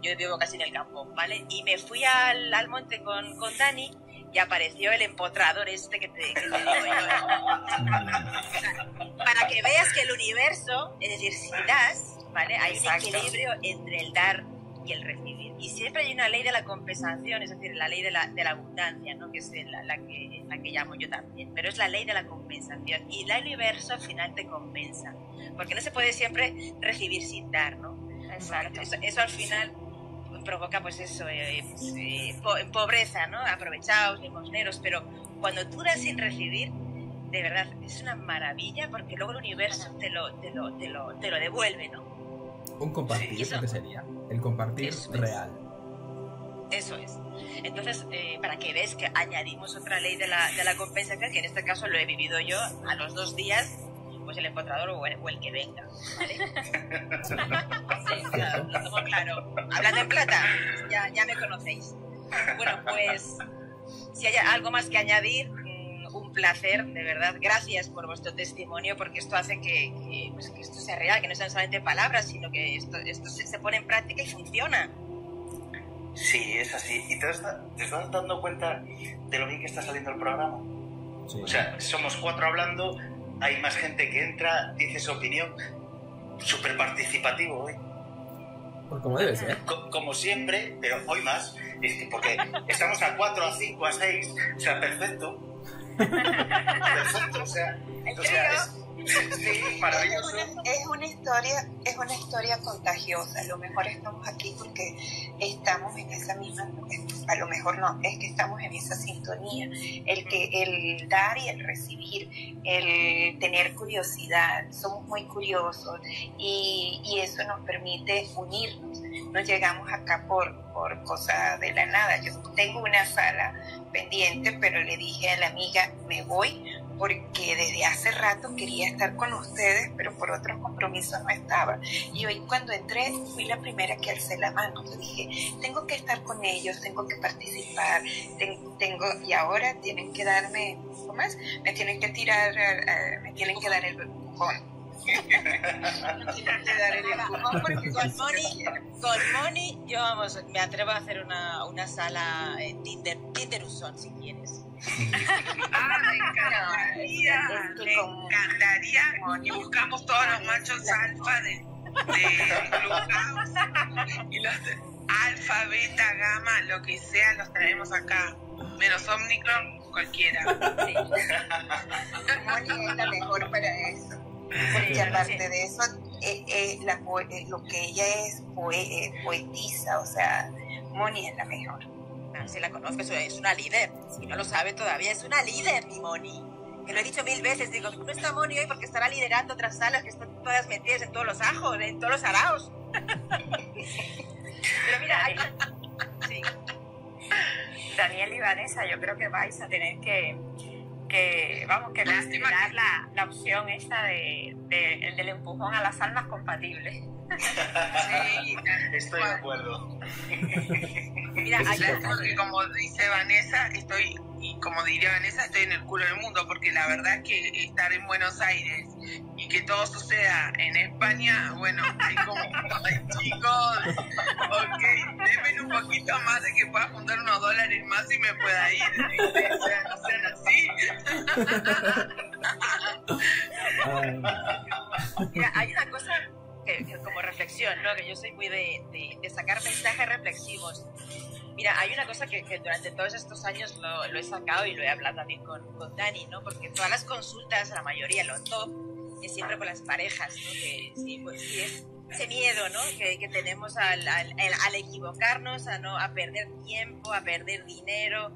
yo vivo casi en el campo, ¿vale? Y me fui al monte con Dani y apareció el empotrador este que te digo yo. Para que veas que el universo, es decir, si das, ¿vale? Hay un equilibrio entre el dar y el recibir. Y siempre hay una ley de la compensación, es decir, la ley de la abundancia, ¿no? Que es la que llamo yo también. Pero es la ley de la compensación. Y el universo al final te compensa. Porque no se puede siempre recibir sin dar, ¿no? Exacto. Eso al final provoca, pues eso, pobreza, ¿no? Aprovechados, limosneros. Pero cuando tú das sin recibir, de verdad, es una maravilla porque luego el universo te lo devuelve, ¿no? Un compartir, ¿eso qué sería? El compartir real. Eso es. Entonces, para que veas que añadimos otra ley de la compensación, que en este caso lo he vivido yo a los 2 días, pues el encontrador o el que venga, ¿vale? Sí, claro, lo tengo claro. Hablando en plata, ya me conocéis. Bueno, pues, si hay algo más que añadir, un placer, de verdad. Gracias por vuestro testimonio, porque esto hace que esto sea real, que no sean solamente palabras, sino que esto se pone en práctica y funciona. Sí, es así. ¿Y te estás dando cuenta de lo bien que está saliendo el programa? Sí. O sea, somos 4 hablando, hay más gente que entra, dice su opinión. Súper participativo hoy. Pues como debe ser. Como siempre, pero hoy más. Porque estamos a 4, a 5, a 6. O sea, perfecto. Perfecto, o sea, sí, maravilloso. Es una historia contagiosa. A lo mejor estamos aquí porque estamos en esa misma, a lo mejor no, es que estamos en esa sintonía. El dar y el recibir, el tener curiosidad, somos muy curiosos y eso nos permite unirnos. No llegamos acá por cosas de la nada. Yo tengo una sala pendiente, pero le dije a la amiga, me voy porque desde hace rato quería estar con ustedes, pero por otros compromisos no estaba. Y hoy cuando entré fui la primera que alcé la mano. Yo dije, tengo que estar con ellos, tengo que participar, y ahora tienen que darme, ¿cómo es? Me tienen que tirar, me tienen que dar el empujón. Con Moni, yo me atrevo a hacer una sala Tinderusón, si quieres. Me encantaría. Y buscamos todos los machos alfa de Clubhouse y los alfa, beta, gamma, lo que sea, los traemos acá. Menos Omnicron, cualquiera. Sí. Moni es la mejor para eso. Porque aparte de eso, lo que ella es poetisa, o sea, Moni es la mejor. Si la conozco, es una líder. Si no lo sabe todavía, es una líder, mi Moni. Que lo he dicho 1000 veces, digo, no está Moni hoy porque estará liderando otras salas que están todas metidas en todos los ajos, en todos los araos. Pero mira, sí. Daniel y Vanessa, yo creo que vais a tener que considerar la opción esta del empujón a las almas compatibles. Sí, estoy de acuerdo. Mira, porque como dice Vanessa, como diría Vanessa, estoy en el culo del mundo, porque la verdad es que estar en Buenos Aires y que todo suceda en España, bueno, hay como, ay, chicos, ok, denme un poquito más de que pueda juntar unos $1 más y me pueda ir, o sea, no sean así. Mira, hay una cosa que como reflexión, ¿no? Que yo soy muy de sacar mensajes reflexivos. Mira, hay una cosa que durante todos estos años lo he sacado y lo he hablado también con Dani, ¿no? Porque todas las consultas, la mayoría, lo top, es siempre con las parejas, ¿no? Que sí, pues sí es ese miedo, ¿no? Que tenemos al equivocarnos, a perder tiempo, a perder dinero,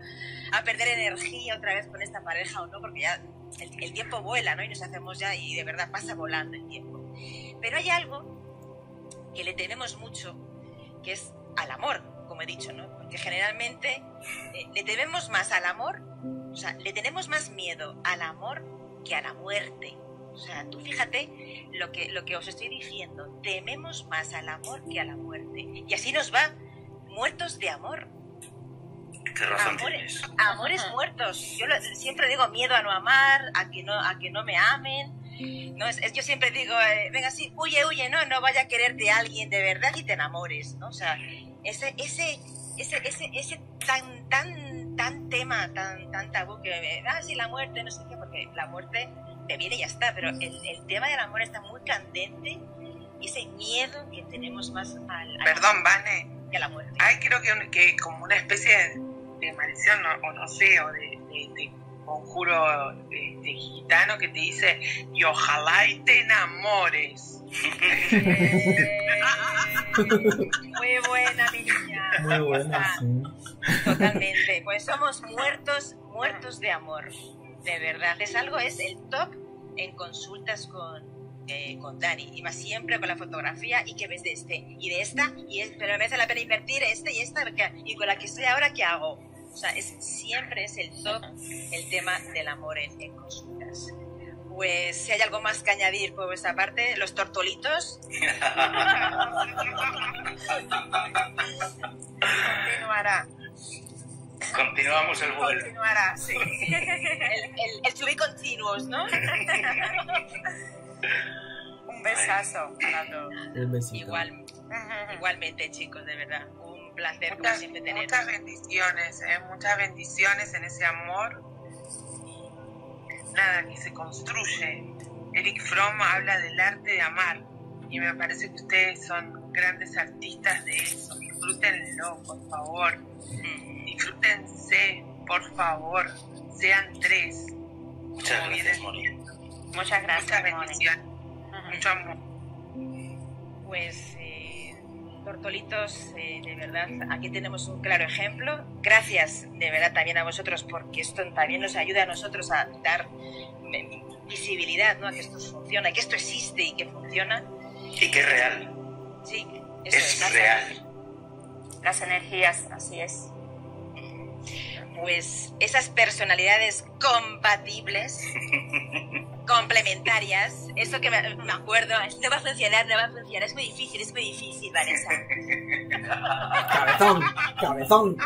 a perder energía otra vez con esta pareja o no, porque ya el tiempo vuela, ¿no? Y nos hacemos ya, y de verdad pasa volando el tiempo. Pero hay algo que le tenemos mucho, que es al amor, como he dicho, ¿no? Porque generalmente le tememos más al amor, o sea, le tenemos más miedo al amor que a la muerte. O sea, tú fíjate lo que os estoy diciendo. Tememos más al amor que a la muerte. Y así nos va, muertos de amor. ¿Qué razón tienes? Amores muertos. Yo siempre digo miedo a no amar, a que no me amen. No, yo siempre digo, venga, sí, huye, no vaya a quererte a alguien de verdad y te enamores, ¿no? O sea, ese tan tema, tan tabú que, sí, la muerte, no sé qué, porque la muerte te viene y ya está, pero el tema del amor está muy candente y ese miedo que tenemos más Perdón, Vane, que a la muerte. hay creo que como una especie de maldición, o no sé, o de conjuro gitano que te dice, y ojalá y te enamores. Muy buena, mi niña. Muy buena, sí. Totalmente. Pues somos muertos de amor. De verdad. Es el top en consultas con Dani. Y va siempre con la fotografía y que ves de y de esta, pero me merece la pena invertir y esta, y con la que estoy ahora, ¿qué hago? O sea, siempre es el top el tema del amor en consultas. Pues si hay algo más que añadir por vuestra parte, los tortolitos. Continuará. Continuamos el vuelo. Continuará, sí. El to be continuous, ¿no? Un besazo para todos. Un besito. Igualmente, chicos, de verdad. Un placer, como siempre, tener. Muchas bendiciones en ese amor. Nada, que se construye. Eric Fromm habla del arte de amar y me parece que ustedes son grandes artistas de eso. Disfrútenlo, por favor. Disfrútense, por favor. Sean 3. Muchas gracias, Moni. Muchas gracias, Muchas bendiciones. Mucho amor. Pues, tortolitos, de verdad, aquí tenemos un claro ejemplo. Gracias, de verdad, también a vosotros, porque esto también nos ayuda a nosotros a dar visibilidad, ¿no? A que esto funciona, que esto existe y que funciona. Y que es real. Sí, es real. Las energías, así es. Pues esas personalidades compatibles, complementarias, eso que me acuerdo, no va a funcionar, es muy difícil, Vanessa. Cabezón.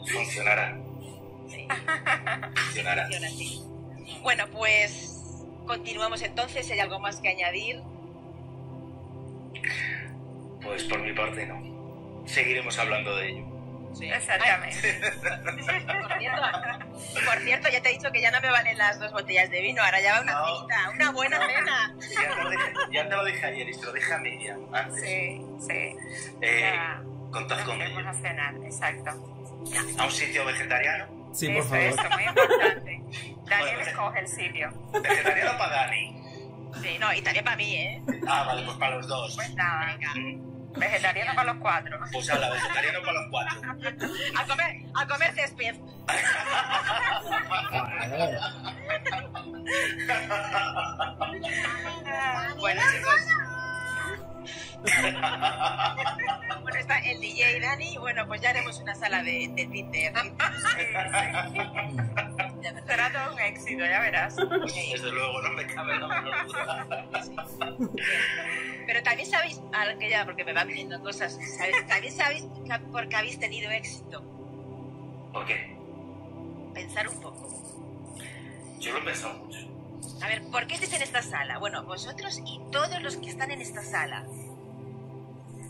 Funcionará. Sí. Funcionará. Funciona así. Bueno, pues continuamos entonces, ¿hay algo más que añadir? Pues por mi parte no. Seguiremos hablando de ello. Sí. Exactamente. Por cierto, ya te he dicho que ya no me valen las 2 botellas de vino, ahora ya va una cenita, una buena cena. Ya te lo dije ayer y te lo dije a Miriam antes. Sí. Contad con Vamos ello. a cenar, exacto. ¿A un sitio vegetariano? Sí, por favor. Eso, muy importante. Daniel Bueno, escoge el sitio. ¿Vegetariano para Dani? Sí, no, y también para mí, ¿eh? Ah, vale, pues para los dos. Pues nada, Venga, vegetariano para los 4. Pues habla, vegetariano para los 4. a comer césped. Bueno, chicos. Bueno, está el DJ Dani, bueno, pues ya haremos una sala de Tinder. Será todo un éxito, ya verás. Desde luego, no me cabe la menor duda. Pero también sabéis, ahora que ya, porque me van viniendo cosas, también sabéis por qué habéis tenido éxito. ¿Por qué? Pensar un poco. Yo lo he pensado mucho. A ver, ¿por qué estáis en esta sala? Bueno, vosotros y todos los que están en esta sala.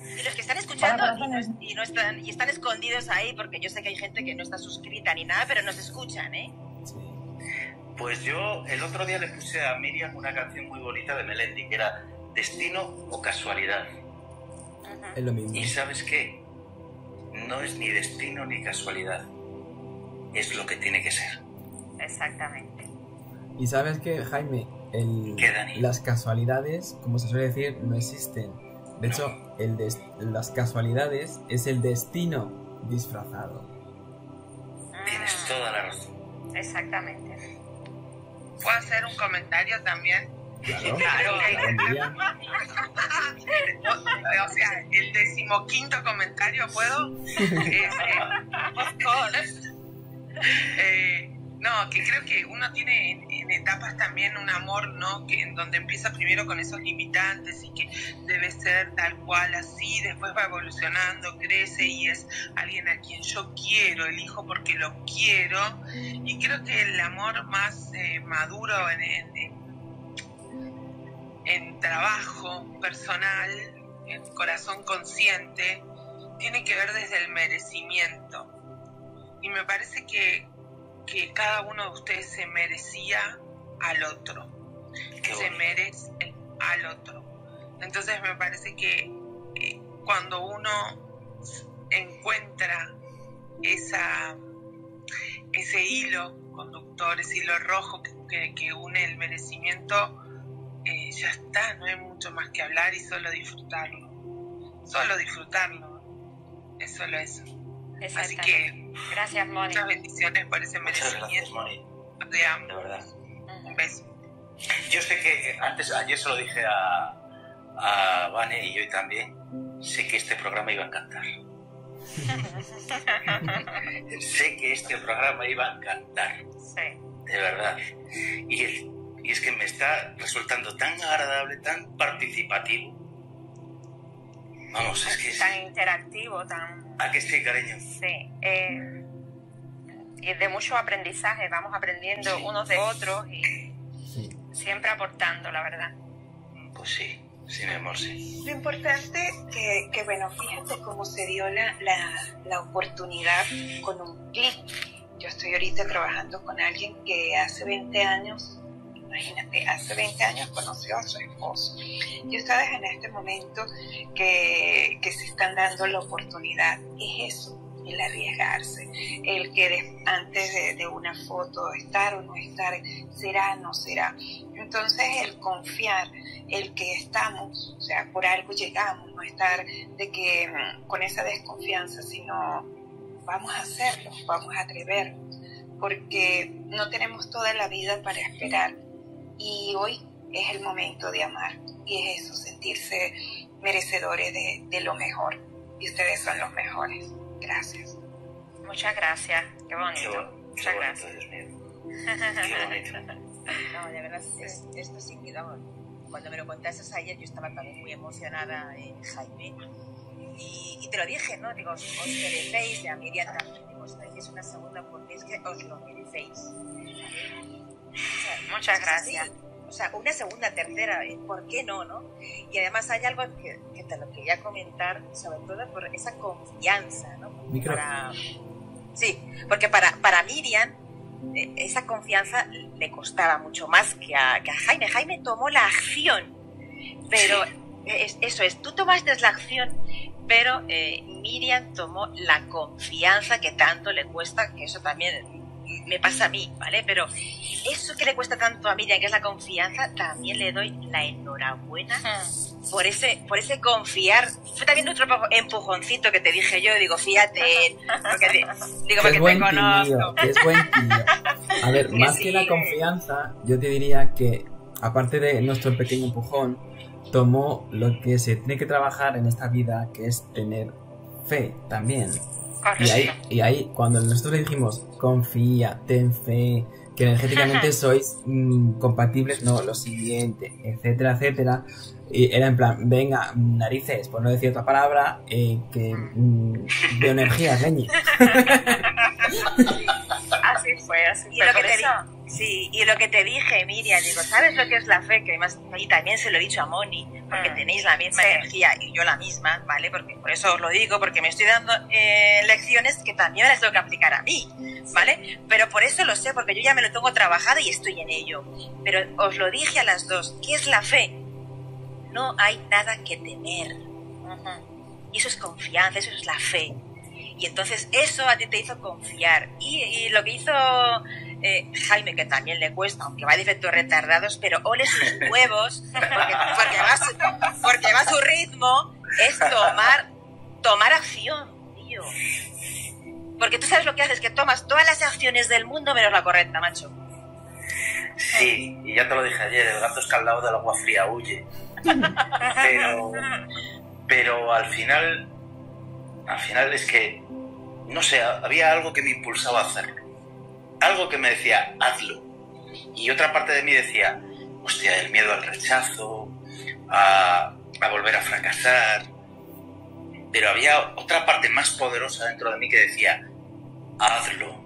Y los que están escuchando y están escondidos ahí, porque yo sé que hay gente que no está suscrita ni nada, pero nos escuchan, ¿eh? Sí. Pues yo el otro día le puse a Miriam una canción muy bonita de Melendi, que era Destino o Casualidad. Es lo mismo. ¿Y sabes qué? No es ni destino ni casualidad. Es lo que tiene que ser. Exactamente. Y sabes que, Jaime, ¿Qué, Dani? las casualidades, como se suele decir, no existen. De hecho, las casualidades es el destino disfrazado. Tienes toda la razón. Exactamente. ¿Puedo hacer un comentario también? Claro, Miriam. O sea, el 15º comentario, ¿puedo? No, que creo que uno tiene en etapas también un amor, ¿no? Que en donde empieza primero con esos limitantes y que debe ser tal cual así, después va evolucionando, crece y es alguien a quien yo quiero, elijo porque lo quiero. Y creo que el amor más maduro en trabajo personal, en corazón consciente, tiene que ver desde el merecimiento. Y me parece que cada uno de ustedes se merecía al otro, se merece al otro. Entonces me parece que cuando uno encuentra ese hilo conductor, ese hilo rojo que une el merecimiento, ya está, no hay mucho más que hablar y solo disfrutarlo, es solo eso. Así que gracias, Moni. Muchas bendiciones por ese merecimiento. Muchas gracias, Moni. Te amo. De verdad. Un beso. Yo sé que ayer se lo dije a Vane y hoy también, sé que este programa iba a encantar. Sé que este programa iba a encantar. Sí. De verdad. Y es que me está resultando tan agradable, tan participativo. Vamos, es que tan interactivo, tan... ¿A que sí, cariño? Sí. Y de mucho aprendizaje, vamos aprendiendo unos de otros y siempre aportando, la verdad. Pues sí, mi amor, sí. Lo importante que bueno, fíjate cómo se dio la oportunidad con un clic. Yo estoy ahorita trabajando con alguien que hace 20 años, imagínate, hace 20 años conoció a su esposo. Y ustedes en este momento que se están dando la oportunidad, es eso, el arriesgarse, el que antes de una foto estar o no estar, será o no será. Entonces el confiar, el que estamos, o sea, por algo llegamos, no estar de que con esa desconfianza, sino vamos a hacerlo, vamos a atrevernos, porque no tenemos toda la vida para esperar. Y hoy es el momento de amar, y es eso, sentirse merecedores de lo mejor. Y ustedes son los mejores. Gracias. Muchas gracias. Qué bonito. Muchas gracias. Dios mío. Qué bonito. No, de verdad, esto sí que, vamos, cuando me lo contaste ayer, yo estaba también muy emocionada, Jaime. Y te lo dije, ¿no? Digo, os merecéis, y a Miriam también, digo, os merecéis una segunda porque es que os lo merecéis. O sea, muchas gracias. Sí, o sea, una segunda, tercera, ¿por qué no, no? Y además hay algo que te lo quería comentar, sobre todo por esa confianza, ¿no? Sí, porque para Miriam esa confianza le costaba mucho más que a Jaime. Jaime tomó la acción, pero eso es, tú tomaste la acción, pero Miriam tomó la confianza que tanto le cuesta, que eso también me pasa a mí, ¿vale? Pero eso que le cuesta tanto a Miriam, que es la confianza, también le doy la enhorabuena por ese confiar. Fue también otro empujoncito que te dije yo, digo, fíjate, porque te conozco. Es buen tío. A ver, más que la confianza, yo te diría que, aparte de nuestro pequeño empujón, tomó lo que se tiene que trabajar en esta vida, que es tener fe también. Y ahí, cuando nosotros le dijimos, confía, ten fe, que energéticamente sois compatibles, no, lo siguiente, etcétera, etcétera, y era en plan, venga, narices, por no decir otra palabra, que de energías, leñi. Así fue. Y lo que te dije, Miriam, digo, ¿sabes lo que es la fe? Que además, y también se lo he dicho a Moni, porque tenéis la misma energía y yo la misma, ¿vale? Porque por eso os lo digo, porque me estoy dando lecciones que también las tengo que aplicar a mí, ¿vale? Pero por eso lo sé, porque yo ya me lo tengo trabajado y estoy en ello. Pero os lo dije a las dos, ¿qué es la fe? No hay nada que temer. Y eso es confianza, eso es la fe. Y entonces eso a ti te hizo confiar. Y lo que hizo Jaime, que también le cuesta, aunque va de efectos retardados, pero ole sus huevos, porque va a su ritmo, es tomar acción, tío. Porque tú sabes lo que haces, que tomas todas las acciones del mundo menos la correcta, macho. Sí, y ya te lo dije ayer, el gato escaldado del agua fría huye. Pero al final es que, no sé, había algo que me impulsaba a hacerlo. algo que me decía, hazlo. Y otra parte de mí decía, hostia, el miedo al rechazo, a volver a fracasar. Pero había otra parte más poderosa dentro de mí que decía, hazlo,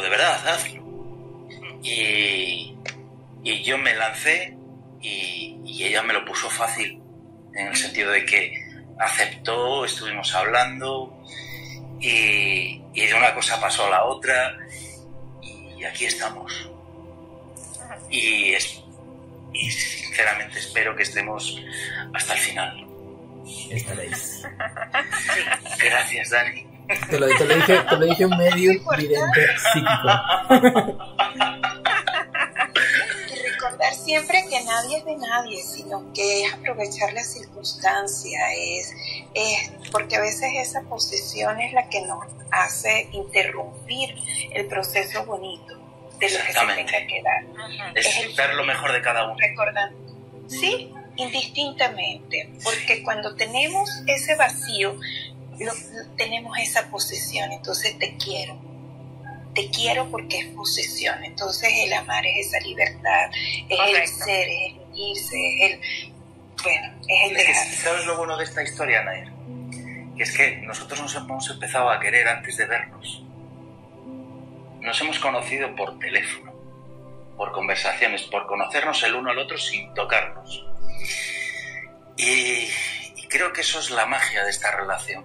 de verdad, hazlo. Y yo me lancé y ella me lo puso fácil, en el sentido de que aceptó, estuvimos hablando y de una cosa pasó a la otra y aquí estamos. Y sinceramente espero que estemos hasta el final. Estaréis. Gracias, Dani. Te lo dije un medio vidente psíquico. Y recordar siempre que nadie es de nadie, sino que es aprovechar la circunstancia, es porque a veces esa posesión es la que nos hace interrumpir el proceso bonito de lo que se tenga que dar. Es ver lo mejor de cada uno. Recordando. Sí, indistintamente, porque cuando tenemos ese vacío, tenemos esa posesión, entonces te quiero porque es posesión, entonces el amar es esa libertad, es el ser, es el unirse, es el dejar. ¿Sabes lo bueno de esta historia, Nair? Que es que nosotros nos hemos empezado a querer antes de vernos. Nos hemos conocido por teléfono, por conversaciones, por conocernos el uno al otro sin tocarnos. Y creo que eso es la magia de esta relación,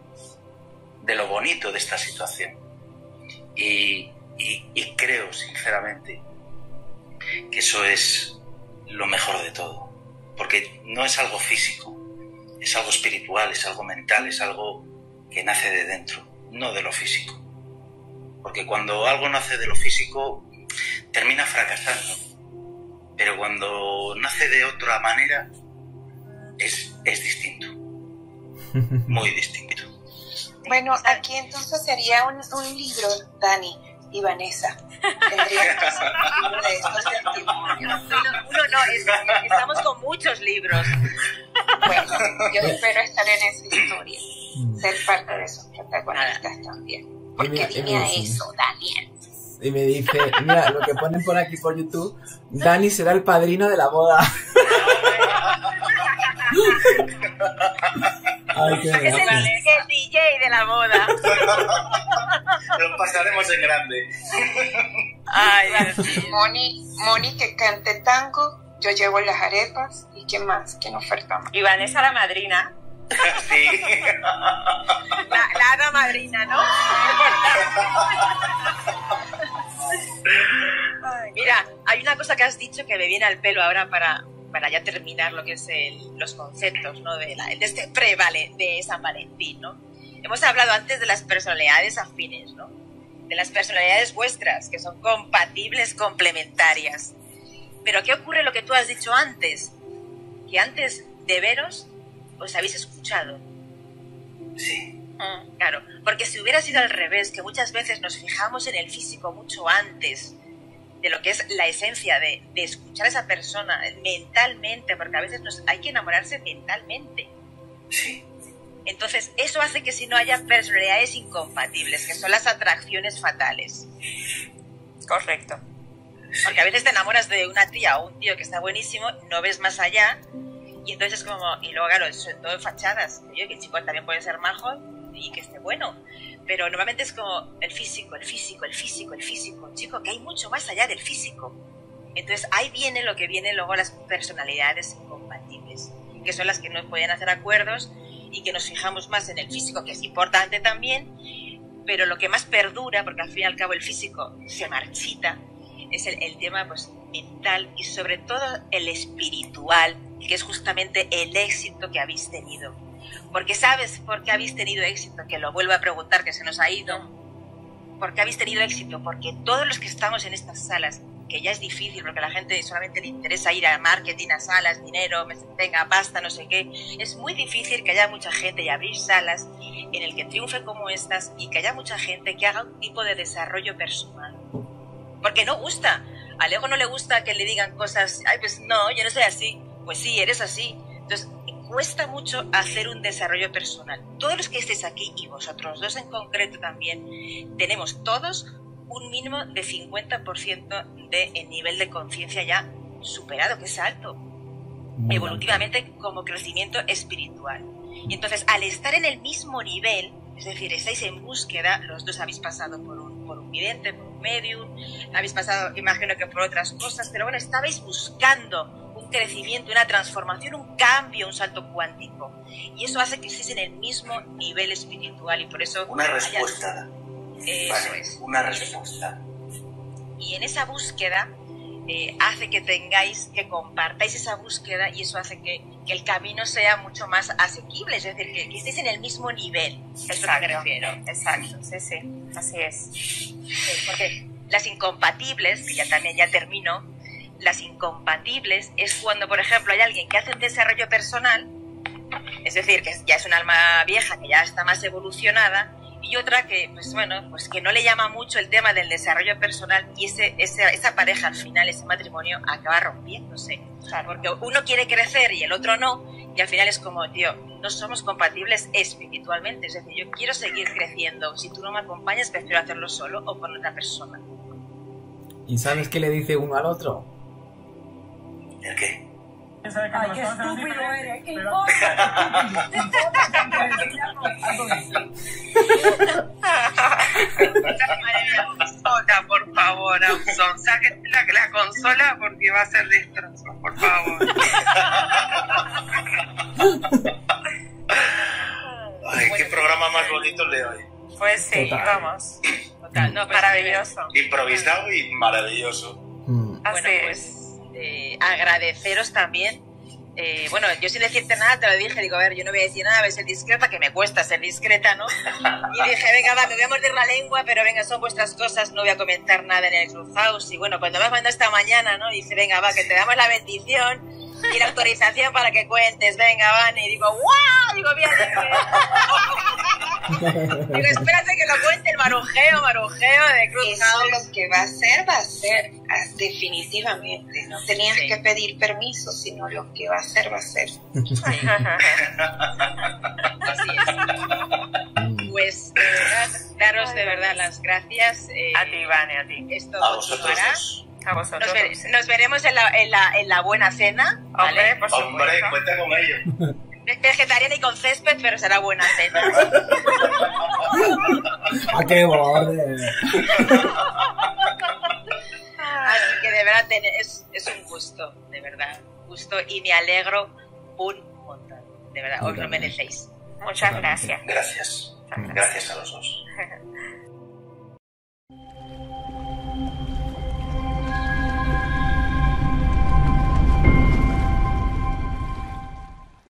de lo bonito de esta situación. Y creo, sinceramente, que eso es lo mejor de todo. Porque no es algo físico, es algo espiritual, es algo mental, es algo que nace de dentro, no de lo físico. Porque cuando algo nace de lo físico, termina fracasando. Pero cuando nace de otra manera, es distinto. Muy distinto. Bueno, aquí entonces sería un libro, Dani y Vanessa. Tendrían que ser un libro de estos testimonios. Estamos con muchos libros. Bueno, yo espero estar en esa historia, ser parte de esos protagonistas también. Porque tenía eso, Daniel. Y me dice, mira, lo que ponen por aquí por YouTube, Dani será el padrino de la boda. Ay, qué es el DJ de la boda. Lo pasaremos en grande. Ay, Moni que cante tango, yo llevo las arepas y ¿qué más? ¿Quién oferta más? Y Vanessa la madrina. Sí. La hada madrina, ¿no? Mira, hay una cosa que has dicho que me viene al pelo ahora para ya terminar lo que es los conceptos, ¿no? de este de San Valentín, ¿no? Hemos hablado antes de las personalidades afines, ¿no? De las personalidades vuestras, que son compatibles, complementarias. Pero ¿qué ocurre lo que tú has dicho antes? Que antes de veros, os habéis escuchado. Sí. Claro, porque si hubiera sido al revés, que muchas veces nos fijamos en el físico mucho antes de lo que es la esencia de escuchar a esa persona mentalmente, porque a veces hay que enamorarse mentalmente. Sí. Entonces, eso hace que si no haya personalidades incompatibles, que son las atracciones fatales. Correcto. Porque a veces te enamoras de una tía o un tío que está buenísimo, no ves más allá, y entonces como, y luego claro, sobre todo en fachadas, oye, que el chico también puede ser majo y que esté bueno, pero normalmente es como el físico, chico, que hay mucho más allá del físico. Entonces ahí viene lo que viene luego las personalidades incompatibles, que son las que no pueden hacer acuerdos y que nos fijamos más en el físico, que es importante también, pero lo que más perdura, porque al fin y al cabo el físico se marchita, es el tema pues mental y sobre todo el espiritual, que es justamente el éxito que habéis tenido. Porque ¿sabes por qué habéis tenido éxito? Que lo vuelvo a preguntar, que se nos ha ido. ¿Por qué habéis tenido éxito? Porque todos los que estamos en estas salas, que ya es difícil, porque a la gente solamente le interesa ir a marketing, a salas, dinero, tenga pasta, no sé qué, es muy difícil que haya mucha gente y abrir salas en el que triunfe como estas y que haya mucha gente que haga un tipo de desarrollo personal. Porque no gusta. Al ego no le gusta que le digan cosas, ay, pues no, yo no soy así. Pues sí, eres así. Entonces, cuesta mucho hacer un desarrollo personal. Todos los que estéis aquí, y vosotros dos en concreto también, tenemos todos un mínimo de 50% de nivel de conciencia ya superado, que es alto, Muy evolutivamente como crecimiento espiritual. Y entonces, al estar en el mismo nivel, es decir, estáis en búsqueda, los dos habéis pasado por un vidente, por un medium, habéis pasado, imagino que por otras cosas, pero bueno, estabais buscando un crecimiento, una transformación, un cambio, un salto cuántico. Y eso hace que estéis en el mismo nivel espiritual y por eso... Una respuesta. Eso Vale, es. una respuesta. Y en esa búsqueda hace que tengáis, que compartáis esa búsqueda y eso hace que el camino sea mucho más asequible, es decir, que estéis en el mismo nivel. Es lo que me refiero. Exacto, sí, sí, así es. Porque las incompatibles, que ya termino, las incompatibles es cuando, por ejemplo, hay alguien que hace un desarrollo personal, es decir, que ya es un alma vieja, que ya está más evolucionada, y otra que, pues bueno, pues que no le llama mucho el tema del desarrollo personal y esa pareja al final, ese matrimonio, acaba rompiéndose. Claro. Porque uno quiere crecer y el otro no, y al final es como, tío, no somos compatibles espiritualmente. Es decir, yo quiero seguir creciendo. Si tú no me acompañas, prefiero hacerlo solo o con otra persona. ¿Y sabes qué le dice uno al otro? ¿El qué? Ay, qué estúpido eres. ¿Qué Madre mía, consola, por favor, Amazon. Saquen la consola porque va a ser destrozo, por favor. Ay, qué programa más bonito el de hoy. Pues sí, Total. vamos. Total, no, pues, Maravilloso. Improvisado y maravilloso. Así Bueno, pues agradeceros también. Bueno, yo sin decirte nada te lo dije, digo, a ver, yo no voy a decir nada, voy a ser discreta, que me cuesta ser discreta, ¿no? Y dije, venga, va, me voy a morder la lengua, pero venga, son vuestras cosas, no voy a comentar nada en el Clubhouse. Y bueno, cuando me has mandado esta mañana, ¿no? Dije, venga, va, que te damos la bendición y la autorización para que cuentes, venga, van, y digo, ¡guau! Digo, bien, digo, espérate que lo cuente el marujeo de Clubhouse. Eso lo que va a ser, definitivamente. No tenías Sí. que pedir permiso, sino lo que va a ser, va a ser. Así es. Pues, de verdad, daros de verdad las gracias. A ti, Vane, a ti. Esto A vosotros continuará. dos. A vosotros. Nos veremos en la buena cena, Hombre, ¿vale? por Hombre, supuesto. cuenta con ello. Vegetariana y con césped, pero será buena cena. ¡Ah, qué borde! Así que de verdad es un gusto, de verdad, gusto y me alegro un montón, de verdad, os lo merecéis. Muchas gracias. Gracias. Gracias a los dos.